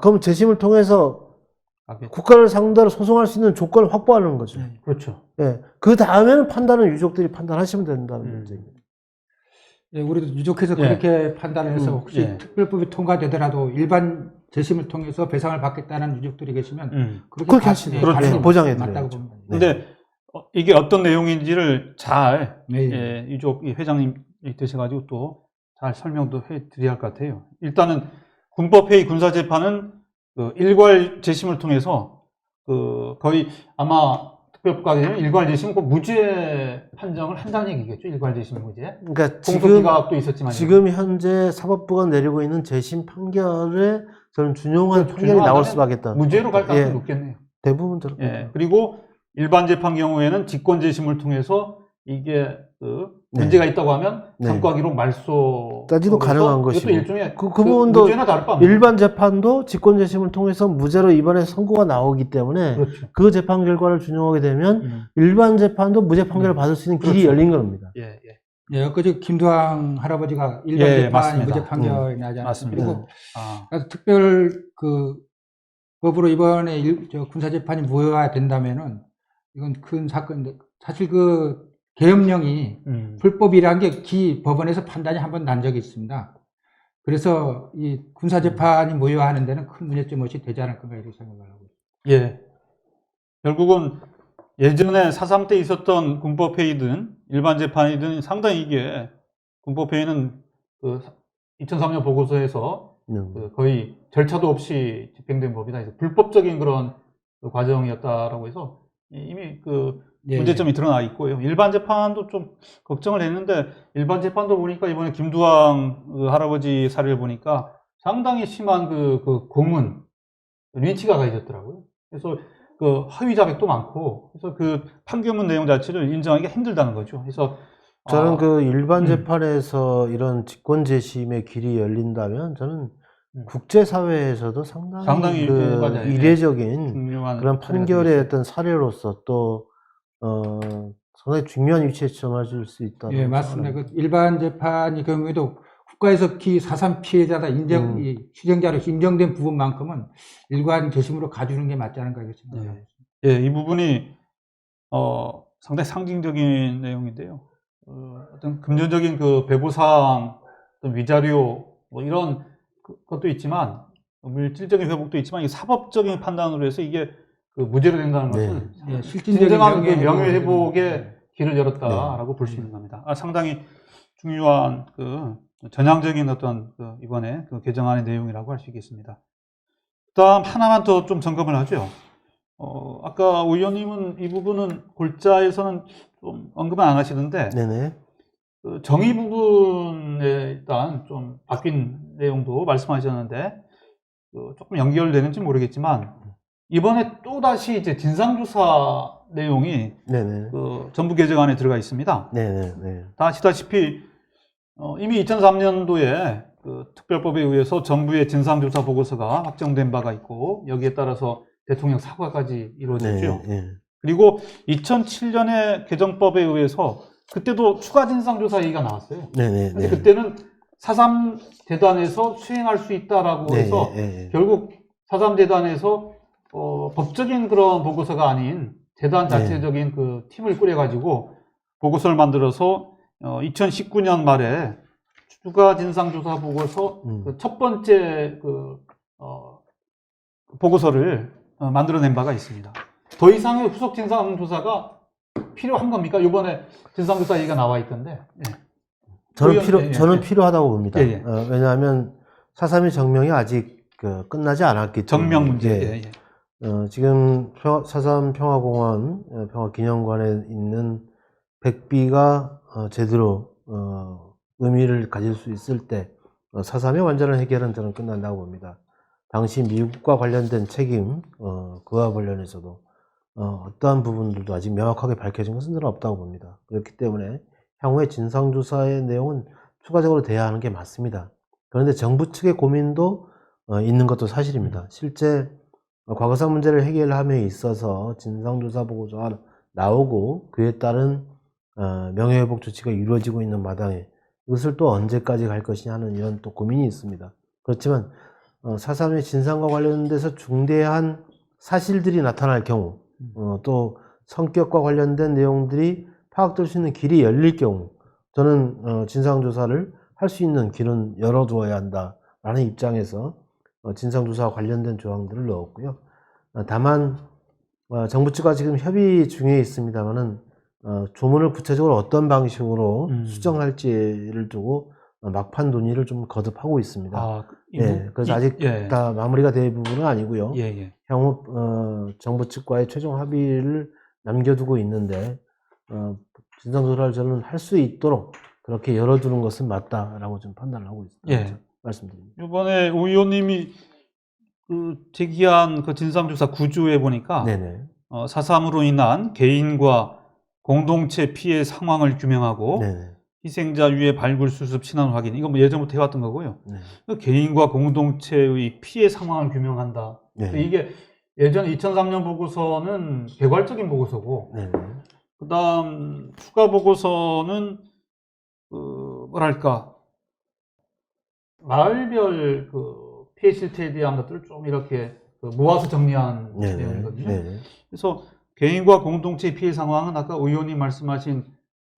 그럼 재심을 통해서 국가를 상대로 소송할 수 있는 조건을 확보하는 거죠. 그렇죠. 예. 그 다음에는 판단은 유족들이 판단하시면 된다는 문제입니다. 예, 우리도 유족해서 그렇게 판단을 해서 혹시 특별법이 통과되더라도 일반 재심을 통해서 배상을 받겠다는 유족들이 계시면 그렇게 하시죠. 그렇죠. 보장해드려야죠. 맞다고 봅니다. 근데 이게 어떤 내용인지를 잘 유족 회장님 되셔가지고 또 잘 설명도 해드려야 할 것 같아요. 일단은 군법회의 군사재판은 그 일괄 재심을 통해서 그 거의 아마 특별법과 되면 일괄 재심 꼭 무죄 판정을 한다는 얘기겠죠. 일괄 재심 무죄. 그러니까 공소기각도 있었지만 지금 현재 사법부가 내리고 있는 재심 판결에 저는 준용한 판결이 나올 수밖에 없다. 무죄로 갈 가능성이 높겠네요. 대부분 저렇게. 예. 그리고 일반 재판 경우에는 직권 재심을 통해서 이게 그 문제가 있다고 하면 상과기록 말소 따지도 가능한 것이고, 이것도 일종의 그 부분도 무죄나 다를 바 없는 일반 재판도 직권 재심을 통해서 무죄로 이번에 선고가 나오기 때문에 그렇죠. 그 재판 결과를 준용하게 되면 일반 재판도 무죄 판결을 받을 수 있는 길이 열린 겁니다. 예, 엊그제 김두왕 할아버지가 일반 재판이 맞습니다. 무죄 판결이 나지 않았습니까? 맞습니다. 그리고 그래서 특별 그 법으로 이번에 군사재판이 무효화된다면은 이건 큰 사건인데, 사실 그 계엄령이 불법이라는 게 법원에서 판단이 한 번 난 적이 있습니다. 그래서 이 군사재판이 무효화하는 데는 큰 문제점 없이 되지 않을 건가 이렇게 생각을 하고 있습니다. 예. 결국은 예전에 4.3 때 있었던 군법회의든 일반 재판이든 상당히 이게 군법회의는 그 2003년 보고서에서 그 거의 절차도 없이 집행된 법이다 해서 불법적인 그런 그 과정이었다라고 해서 이미 그 문제점이 드러나 있고요. 일반 재판도 좀 걱정을 했는데, 일반 재판도 보니까 이번에 김두왕 그 할아버지 사례를 보니까 상당히 심한 그 고문, 린치가 가해졌더라고요. 그래서 그 허위 자백도 많고, 그래서 그 판결문 내용 자체를 인정하기가 힘들다는 거죠. 그래서 저는 그 일반 재판에서 이런 직권 재심의 길이 열린다면 저는 국제사회에서도 상당히 그 맞아요. 이례적인 그런 판결의 어떤 사례로서 또 상당히 중요한 위치에 점화질 수 있다. 예, 맞습니다. 그 일반 재판이 경우에도 국가에서 4.3 피해자다 희생자로 인정된 부분만큼은 일반 재심으로 가주는 게 맞지 않은가 이렇게 생각합니다. 예, 이 부분이 상당히 상징적인 내용인데요. 어떤 금전적인 그 배보상, 어떤 위자료 뭐 이런 것도 있지만, 물질적인 회복도 있지만, 이 사법적인 판단으로 해서 이게 그 무죄로 된다는 네. 것은 예, 실질적인 진정한 그 명예회복을 명예회복의 길을 열었다라고 볼 수 있는 겁니다. 상당히 중요한 그 전향적인 어떤 그 이번에 그 개정안의 내용이라고 할 수 있겠습니다. 그다음 하나만 더 좀 점검을 하죠. 아까 오 의원님은 이 부분은 골자에서는 좀 언급은 안 하시는데 네네. 그 정의 부분에 일단 좀 바뀐 내용도 말씀하셨는데 조금 연결되는지 모르겠지만 이번에 또 다시 이제 진상조사 내용이 네네. 그 정부 개정안에 들어가 있습니다. 네네. 다 아시다시피 이미 2003년도에 그 특별법에 의해서 정부의 진상조사 보고서가 확정된 바가 있고 여기에 따라서 대통령 사과까지 이루어졌죠. 네. 그리고 2007년에 개정법에 의해서 그때도 추가 진상조사 얘기가 나왔어요. 네네. 근데 그때는 4.3 대단에서 수행할 수 있다라고 해서 결국 4.3 대단에서 법적인 그런 보고서가 아닌 대단 자체적인 그 팀을 꾸려가지고 보고서를 만들어서 2019년 말에 추가 진상조사 보고서 그 첫 번째 그 보고서를 만들어낸 바가 있습니다. 더 이상의 후속 진상조사가 필요한 겁니까? 이번에 진상조사 얘기가 나와 있던데. 예. 저는 필요하다고 봅니다. 예. 왜냐하면 4.3의 정명이 아직 끝나지 않았기 때문에. 정명 문제. 지금 4.3 평화공원, 평화기념관에 있는 백비가 제대로 의미를 가질 수 있을 때 4.3의 완전한 해결은 저는 끝난다고 봅니다. 당시 미국과 관련된 책임, 그와 관련해서도 어떠한 부분들도 아직 명확하게 밝혀진 것은 저는 없다고 봅니다. 그렇기 때문에 향후에 진상조사의 내용은 추가적으로 돼야 하는 게 맞습니다. 그런데 정부 측의 고민도 있는 것도 사실입니다. 실제 과거사 문제를 해결함에 있어서 진상조사 보고서가 나오고 그에 따른 명예회복 조치가 이루어지고 있는 마당에 이것을 또 언제까지 갈 것이냐 하는 이런 또 고민이 있습니다. 그렇지만 4.3의 진상과 관련돼서 중대한 사실들이 나타날 경우 또 성격과 관련된 내용들이 파악될 수 있는 길이 열릴 경우 저는 진상조사를 할 수 있는 길은 열어두어야 한다라는 입장에서 진상조사와 관련된 조항들을 넣었고요. 다만 정부 측과 지금 협의 중에 있습니다만은 조문을 구체적으로 어떤 방식으로 수정할지를 두고 막판 논의를 좀 거듭하고 있습니다. 그래서 아직 다 마무리가 될 부분은 아니고요. 향후 정부 측과의 최종 합의를 남겨두고 있는데 진상조사를 저는 할 수 있도록 그렇게 열어두는 것은 맞다라고 좀 판단을 하고 있습니다. 말씀드립니다. 이번에 오 의원님이 제기한 그 진상조사 구조에 보니까 4.3으로 인한 개인과 공동체 피해 상황을 규명하고 희생자 유해 발굴 수습 신원 확인 이거 뭐 예전부터 해왔던 거고요. 개인과 공동체의 피해 상황을 규명한다. 이게 예전 2003년 보고서는 개괄적인 보고서고 그다음 추가 보고서는 뭐랄까 마을별 그 피해 실태에 대한 것들을 좀 이렇게 모아서 정리한 내용이거든요. 그래서 개인과 공동체 피해 상황은 아까 의원님 말씀하신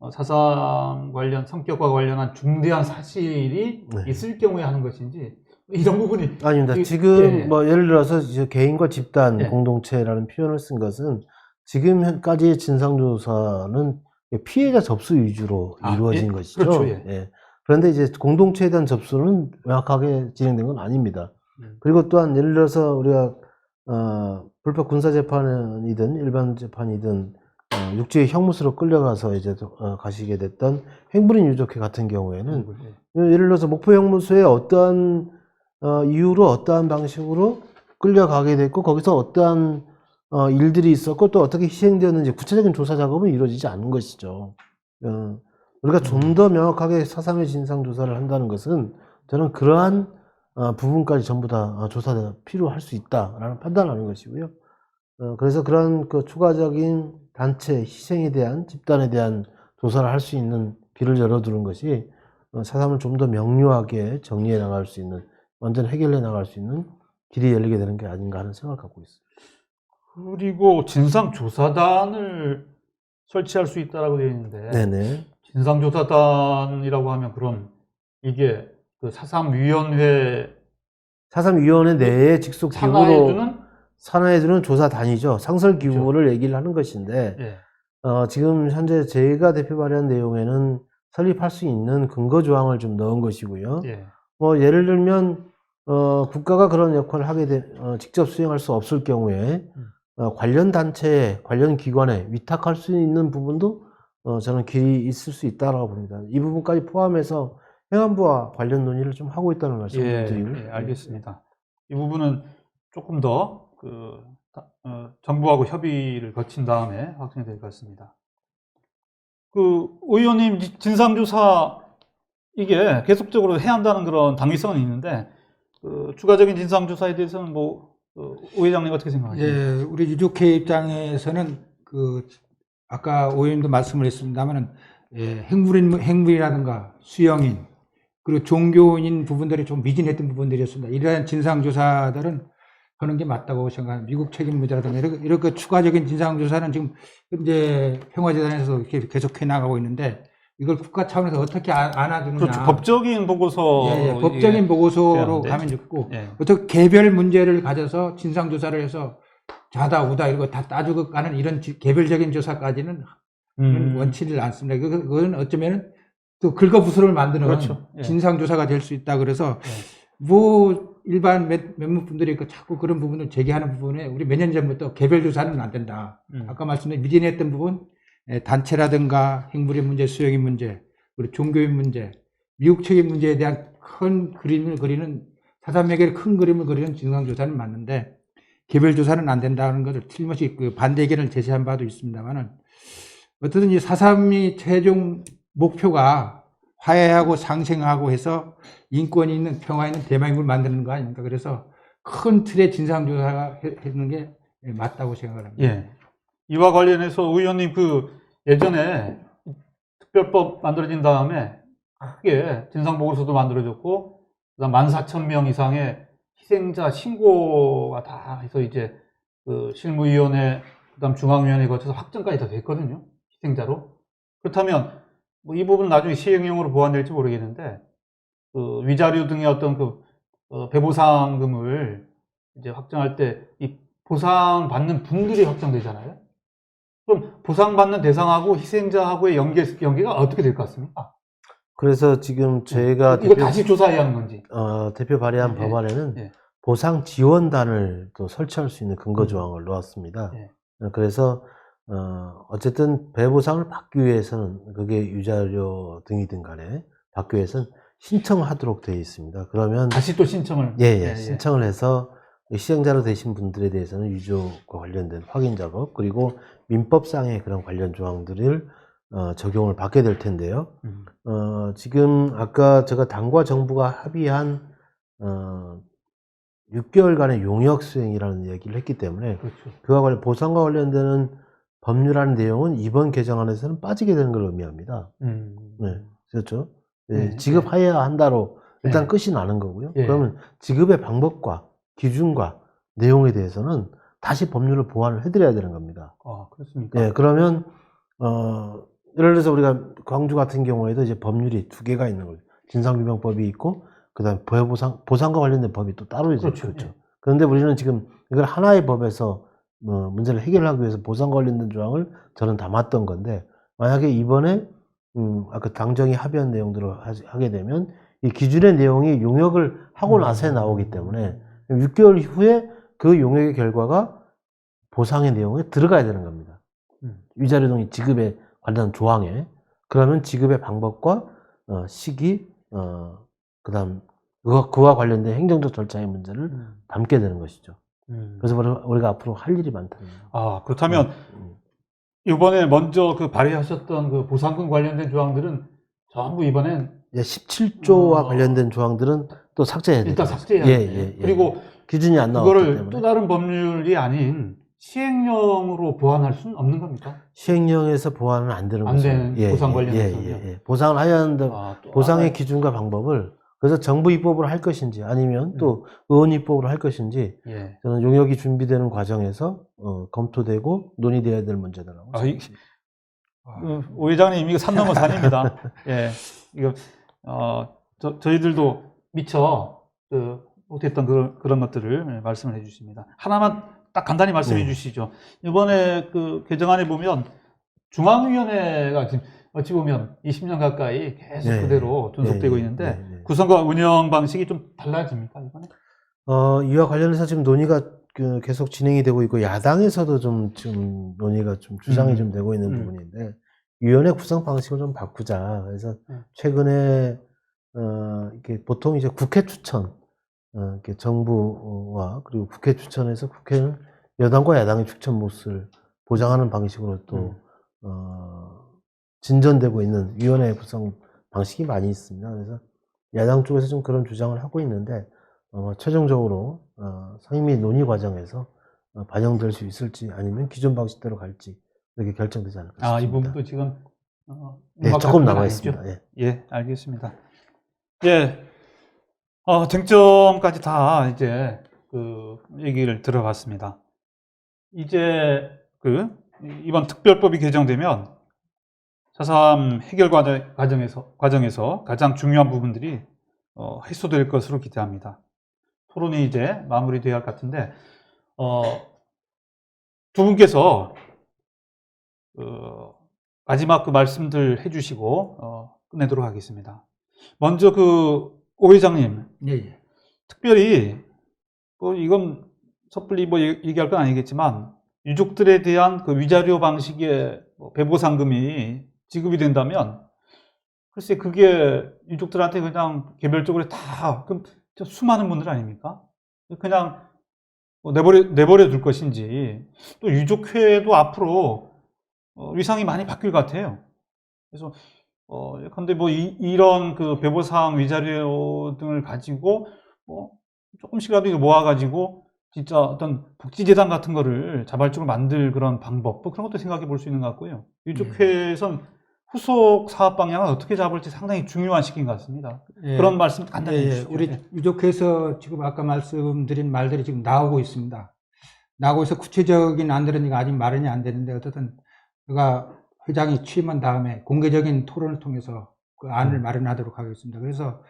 4.3 관련 성격과 관련한 중대한 사실이 있을 경우에 하는 것인지 이런 부분이 아닙니다. 지금 뭐 예를 들어서 이제 개인과 집단 공동체라는 표현을 쓴 것은 지금까지의 진상조사는 피해자 접수 위주로 이루어진 것이죠. 그렇죠. 그런데 이제 공동체에 대한 접수는 명확하게 진행된 건 아닙니다. 그리고 또한 예를 들어서 우리가 불법 군사 재판이든 일반 재판이든 육지의 형무소로 끌려가서 이제 가시게 됐던 행불인 유족회 같은 경우에는 예를 들어서 목포 형무소에 어떠한 이유로 어떠한 방식으로 끌려가게 됐고 거기서 어떠한 일들이 있었고 또 어떻게 희생되었는지 구체적인 조사 작업은 이루어지지 않은 것이죠. 우리가 좀 더 명확하게 4.3의 진상조사를 한다는 것은 저는 그러한 부분까지 전부 다 조사가 필요할 수 있다라는 판단을 하는 것이고요. 그래서 그런 그 추가적인 단체 희생에 대한 집단에 대한 조사를 할 수 있는 길을 열어두는 것이 4.3을 좀 더 명료하게 정리해 나갈 수 있는 완전 해결해 나갈 수 있는 길이 열리게 되는 게 아닌가 하는 생각을 갖고 있습니다. 그리고 진상조사단을 설치할 수 있다라고 되어 있는데 진상조사단이라고 하면 그럼 이게 그 4.3 위원회 내에 직속 기구로 상하해주는 산하에서는 조사 단위죠. 상설 규모를 얘기를 하는 것인데, 예. 지금 현재 제가 대표 발의한 내용에는 설립할 수 있는 근거 조항을 좀 넣은 것이고요. 예. 예를 들면, 국가가 그런 역할을 직접 수행할 수 없을 경우에, 관련 단체에, 관련 기관에 위탁할 수 있는 부분도, 저는 길이 있을 수 있다라고 봅니다. 이 부분까지 포함해서 행안부와 관련 논의를 좀 하고 있다는 말씀을 예, 드리고. 예, 알겠습니다. 이 부분은 조금 더 정부하고 협의를 거친 다음에 확정이 될 것 같습니다. 의원님 진상조사 이게 계속적으로 해야 한다는 그런 당위성은 있는데 추가적인 진상조사에 대해서는 오 회장님 어떻게 생각하십니까? 예, 우리 유족회 입장에서는 아까 오 의원님도 말씀을 했습니다만은 행물이라든가 수영인 그리고 종교인 부분들이 좀 미진했던 부분들이었습니다. 이러한 진상조사들은 하는 게 맞다고 생각합니다. 미국 책임 문제라든가 이렇게 추가적인 진상조사는 지금 현재 평화재단에서 이렇게 계속해 나가고 있는데 이걸 국가 차원에서 어떻게 안아주느냐. 그렇죠. 법적인 보고서. 예, 법적인 보고서로 돼야 가면 좋고 예. 어떻게 개별 문제를 가져서 진상조사를 해서 좌다 우다 이런 거 다 따지고 가는 이런 개별적인 조사까지는 원치를 않습니다. 그건 어쩌면 또 긁어부스를 만드는 그렇죠. 예. 진상조사가 될 수 있다. 그래서 일반 몇몇 분들이 자꾸 그런 부분을 제기하는 부분에 우리 몇 년 전부터 개별 조사는 안 된다. 아까 말씀드린 미진했던 부분, 단체라든가 행물의 문제, 수용인 문제, 그리고 종교인 문제, 미국 책임 문제에 대한 큰 그림을 그리는 사삼매개의 큰 그림을 그리는 진상조사는 맞는데 개별 조사는 안 된다는 것을 틀림없이 반대 의견을 제시한 바도 있습니다만은 어쨌든 이 4.3이 최종 목표가 화해하고 상생하고 해서 인권이 있는 평화 있는 대한민국을 만드는 거 아닙니까? 그래서 큰 틀의 진상조사가 하는 게 맞다고 생각을 합니다. 예. 이와 관련해서 의원님 예전에 특별법 만들어진 다음에 크게 진상보고서도 만들어졌고 그다음 14,000명 이상의 희생자 신고가 다 해서 이제 실무위원회 그다음 중앙위원회 거쳐서 확정까지 다 됐거든요. 희생자로. 그렇다면 이 부분은 나중에 시행령으로 보완될지 모르겠는데 위자료 등의 어떤 배보상금을 이제 확정할 때 이 보상받는 분들이 확정되잖아요. 그럼 보상받는 대상하고 희생자하고의 연계가 어떻게 될 것 같습니까? 그래서 지금 제가 이거 다시 조사해야 하는 건지. 대표 발의한 예, 법안에는 예. 보상 지원단을 또 설치할 수 있는 근거 조항을 넣었습니다. 예. 그래서 어쨌든 배보상을 받기 위해서는 그게 유자료 등이든 간에 받기 위해서는 신청하도록 되어 있습니다. 그러면 다시 또 신청을. 신청을 해서 희생자로 되신 분들에 대해서는 유족과 관련된 확인 작업 그리고 민법상의 그런 관련 조항들을 적용을 받게 될 텐데요. 지금 아까 제가 당과 정부가 합의한 6개월간의 용역 수행이라는 얘기를 했기 때문에 그렇죠. 그와 관련 보상과 관련되는 법률안 내용은 이번 개정안에서는 빠지게 되는 걸 의미합니다. 네, 그렇죠. 네, 지급해야 한다로 일단 네. 끝이 나는 거고요. 네. 그러면 지급의 방법과 기준과 내용에 대해서는 다시 법률을 보완을 해드려야 되는 겁니다. 아, 그렇습니까? 네, 그러면 예를 들어서 우리가 광주 같은 경우에도 이제 법률이 두 개가 있는 거죠. 진상규명법이 있고 그다음에 보상과 관련된 법이 또 따로 있죠. 그렇죠. 네. 그런데 우리는 지금 이걸 하나의 법에서 문제를 해결하기 위해서 보상과 관련된 조항을 저는 담았던 건데 만약에 이번에 아까 당정이 합의한 내용대로 하게 되면 이 기준의 내용이 용역을 하고 나서 나오기 때문에 6개월 후에 그 용역의 결과가 보상의 내용에 들어가야 되는 겁니다. 위자료 등의 지급에 관련 조항에. 그러면 지급의 방법과 시기, 그다음 그와 관련된 행정적 절차의 문제를 담게 되는 것이죠. 그래서 우리가 앞으로 할 일이 많다는 거예요. 아, 그렇다면 이번에 먼저 발의하셨던 보상금 관련된 조항들은 전부 이번엔 17조와 관련된 조항들은 또 삭제해야 돼요. 일단 삭제해야 돼요. 그리고 기준이 안 나왔기 그거를 때문에. 또 다른 법률이 아닌 시행령으로 보완할 수는 없는 겁니까? 시행령에서 보완은 안 되는 안 거죠. 되는 보상 관련해서요? 보상을 해야 하는데 보상의 기준과 방법을 그래서 정부 입법으로 할 것인지 아니면 또 의원 입법으로 할 것인지 저는 용역이 준비되는 과정에서 검토되고 논의되어야 될 문제다라고 생각합니다. 오 회장님 이거 산 넘어 산입니다. 예, 이거 저희들도 미처 못했던 그런 것들을 말씀을 해주십니다. 하나만 딱 간단히 말씀해 네. 주시죠. 이번에 그 개정안에 보면 중앙위원회가 지금 어찌 보면 20년 가까이 계속 네. 그대로 존속되고 네. 있는데 네. 네. 구성과 운영 방식이 좀 달라집니까, 이번에? 이와 관련해서 지금 논의가 계속 진행이 되고 있고, 야당에서도 좀 지금 논의가 좀 주장이 좀 되고 있는 부분인데, 위원회 구성 방식을 좀 바꾸자. 그래서 최근에, 이렇게 보통 이제 국회 추천, 이렇게 정부와 그리고 국회 추천해서 국회는 여당과 야당의 추천 몫을 보장하는 방식으로 또, 진전되고 있는 위원회 구성 방식이 많이 있습니다. 그래서 야당 쪽에서 좀 그런 주장을 하고 있는데, 최종적으로 상임위 논의 과정에서 반영될 수 있을지 아니면 기존 방식대로 갈지 이렇게 결정되지 않을까 싶습니다. 아, 이 부분도 지금 네, 조금 남아 있습니다. 예. 예, 알겠습니다. 예, 쟁점까지 다 이제 그 얘기를 들어봤습니다. 이제 그 이번 특별법이 개정되면 4.3 해결 과정에서 가장 중요한 부분들이 해소될 것으로 기대합니다. 토론이 이제 마무리되어야 할 것 같은데, 두 분께서 마지막 그 말씀들 해주시고 끝내도록 하겠습니다. 먼저 그 오 회장님, 예, 예. 특별히 이건 섣불리 얘기할 건 아니겠지만 유족들에 대한 그 위자료 방식의 배보상금이 지급이 된다면 글쎄 그게 유족들한테 그냥 개별적으로 다 그럼 수많은 분들 아닙니까? 그냥 내버려 둘 것인지, 또 유족회도 앞으로 위상이 많이 바뀔 것 같아요. 그래서 근데 이런 그 배보상 위자료 등을 가지고 조금씩이라도 이거 모아가지고 진짜 어떤 복지재단 같은 거를 자발적으로 만들 그런 방법, 그런 것도 생각해 볼 수 있는 것 같고요. 유족회에선 후속 사업 방향을 어떻게 잡을지 상당히 중요한 시기인 것 같습니다. 예. 그런 말씀 간단히 예, 예. 해주시죠. 우리 유족회에서 지금 아까 말씀드린 말들이 지금 나오고 있습니다. 나오고 있어 구체적인 안들은 아직 마련이 안 되는데, 어쨌든 제가 회장이 취임한 다음에 공개적인 토론을 통해서 그 안을 마련하도록 하겠습니다. 그래서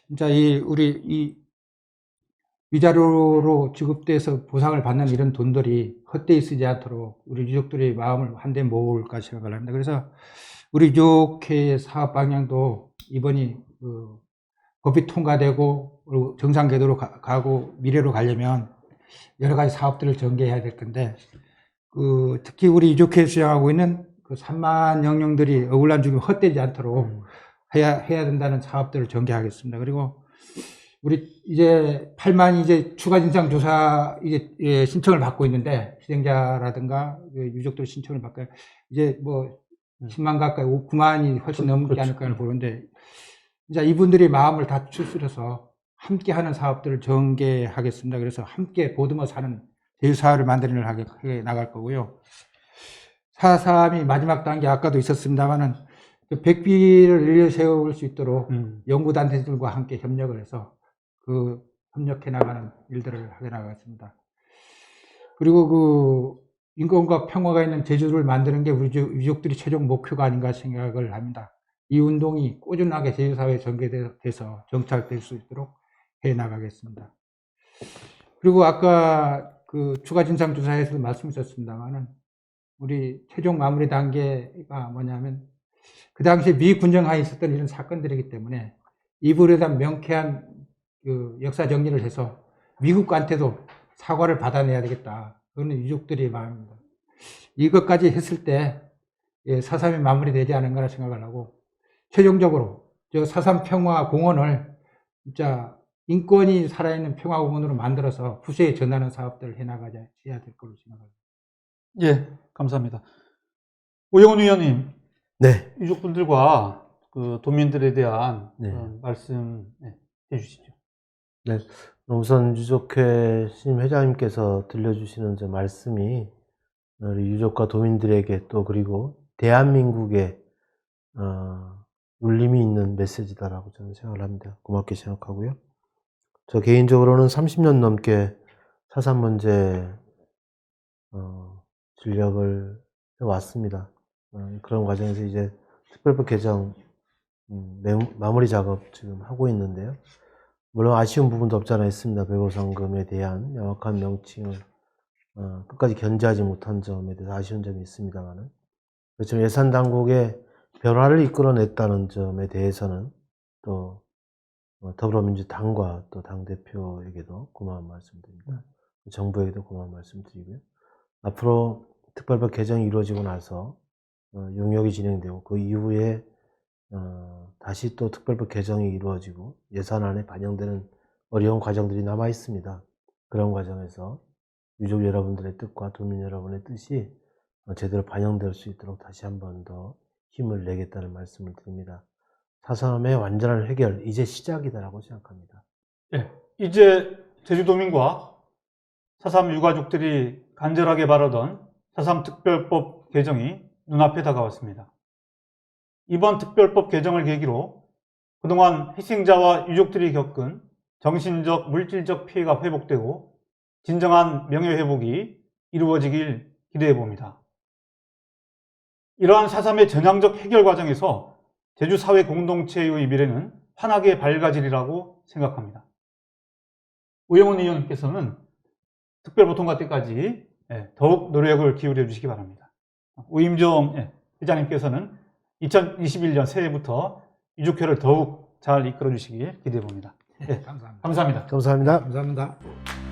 진짜 우리 이 위자료로 지급돼서 보상을 받는 이런 돈들이 헛되이 쓰지 않도록 우리 유족들의 마음을 한데 모을까 생각을 합니다. 그래서 우리 유족회의 사업 방향도 이번이 법이 통과되고 정상 궤도로 가고 미래로 가려면 여러 가지 사업들을 전개해야 될 건데, 특히 우리 유족회에서 주장하고 있는 그 3만 영령들이 억울한 죽음 헛되지 않도록 해야 된다는 사업들을 전개하겠습니다. 그리고 우리 이제 8만 이제 추가 진상 조사 이제 신청을 받고 있는데, 희생자라든가 유족들 신청을 받고 이제 10만 가까이 9만이 훨씬 넘지 않을까 보는데, 이제 이분들이 마음을 다 추스려서 함께 하는 사업들을 전개하겠습니다. 그래서 함께 보듬어 사는 제휴사를 만들어 나갈 거고요. 4.3이 마지막 단계 아까도 있었습니다만은 백비를 늘려 세울 수 있도록 연구단체들과 함께 협력을 해서 협력해 나가는 일들을 하게 나가겠습니다. 그리고 인권과 평화가 있는 제주를 만드는 게 우리 유족들이 최종 목표가 아닌가 생각을 합니다. 이 운동이 꾸준하게 제주사회에 전개돼서 정착될 수 있도록 해 나가겠습니다. 그리고 아까 추가 진상조사에서도 말씀하셨습니다만은 우리 최종 마무리 단계가 뭐냐면, 그 당시에 미 군정하에 있었던 이런 사건들이기 때문에 이불에 대한 명쾌한 역사 정리를 해서 미국한테도 사과를 받아내야 되겠다. 그건 유족들의 마음입니다. 이것까지 했을 때 4.3이 마무리되지 않은가 생각을 하고, 최종적으로 4.3 평화공원을 진짜 인권이 살아있는 평화공원으로 만들어서 후세에 전하는 사업들을 해야 될 걸로 생각합니다. 예, 감사합니다. 오영훈 위원님, 네. 유족분들과 그 도민들에 대한 네. 말씀 해주시죠. 네. 우선 유족회 신임 회장님께서 들려주시는 이제 말씀이 우리 유족과 도민들에게 또 그리고 대한민국에 울림이 있는 메시지다라고 저는 생각을 합니다. 고맙게 생각하고요. 저 개인적으로는 30년 넘게 4.3 문제 진력을 해왔습니다. 그런 과정에서 이제 특별법 개정 마무리 작업 지금 하고 있는데요. 물론 아쉬운 부분도 없지 않아 있습니다. 배보상금에 대한 명확한 명칭을 끝까지 견제하지 못한 점에 대해서 아쉬운 점이 있습니다만은, 그렇지만 예산 당국의 변화를 이끌어냈다는 점에 대해서는 또 더불어민주당과 또 당대표에게도 고마운 말씀드립니다. 정부에게도 고마운 말씀드리고요. 앞으로 특별법 개정이 이루어지고 나서 용역이 진행되고 그 이후에 다시 또 특별법 개정이 이루어지고 예산안에 반영되는 어려운 과정들이 남아 있습니다. 그런 과정에서 유족 여러분들의 뜻과 도민 여러분의 뜻이 제대로 반영될 수 있도록 다시 한 번 더 힘을 내겠다는 말씀을 드립니다. 4.3의 완전한 해결, 이제 시작이다라고 생각합니다. 예, 이제 제주도민과 4.3 유가족들이 간절하게 바라던 4.3 특별법 개정이 눈앞에 다가왔습니다. 이번 특별법 개정을 계기로 그동안 희생자와 유족들이 겪은 정신적, 물질적 피해가 회복되고 진정한 명예회복이 이루어지길 기대해 봅니다. 이러한 4.3의 전향적 해결 과정에서 제주 사회 공동체의 미래는 환하게 밝아지리라고 생각합니다. 우영훈 의원님께서는 특별법 통과 때까지 더욱 노력을 기울여 주시기 바랍니다. 우임종 회장님께서는 2021년 새해부터 유족회를 더욱 잘 이끌어 주시길 기대해 봅니다. 감사합니다. 감사합니다. 감사합니다. 감사합니다.